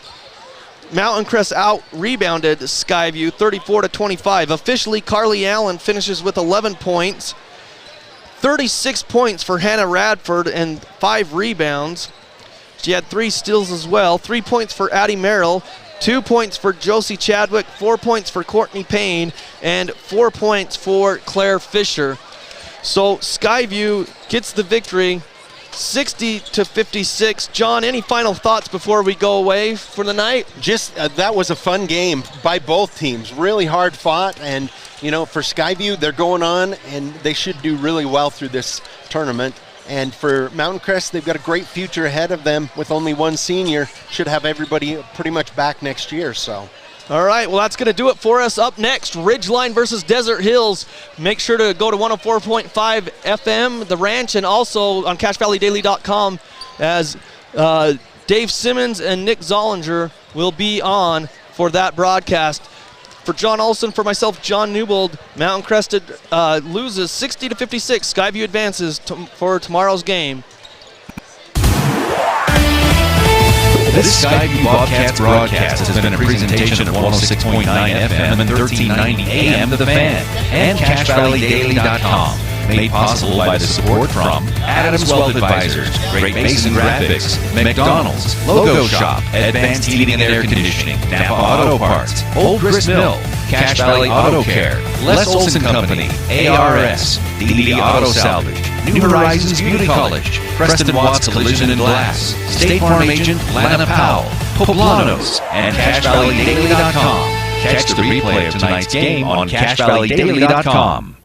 Mountain Crest out-rebounded Skyview 34-25. Officially, Carly Allen finishes with 11 points. 36 points for Hannah Radford and 5 rebounds. She had 3 steals as well. 3 points for Addie Merrill, 2 points for Josie Chadwick, 4 points for Courtney Payne, and 4 points for Claire Fisher. So Skyview gets the victory, 60-56. John, any final thoughts before we go away for the night? Just that was a fun game by both teams. Really hard fought, and you know, for Skyview, they're going on and they should do really well through this tournament. And for Mountain Crest, they've got a great future ahead of them with only one senior. Should have everybody pretty much back next year. So. All right, well, that's going to do it for us. Up next, Ridgeline versus Desert Hills. Make sure to go to 104.5 FM, The Ranch, and also on CacheValleyDaily.com, as Dave Simmons and Nick Zollinger will be on for that broadcast. For John Olson, for myself, John Newbold, Mountain Crest loses 60-56. Skyview advances for tomorrow's game. This Skyview Bobcats broadcast has been a presentation of 106.9 FM and 1390 AM The Fan and CacheValleyDaily.com. Made possible by the support from Adams Wealth Advisors, Great Basin Graphics, McDonald's, Logo Shop, Advanced Heating and Air Conditioning, Napa Auto Parts, Old Grist Mill, Cache Valley Auto Care, Les Olson Company, ARS, DD Auto Salvage, New Horizons Beauty College, Preston Watts Collision and Glass, State Farm Agent Lana Powell, Poblanos, and CacheValleyDaily.com. Catch the replay of tonight's game on CacheValleyDaily.com.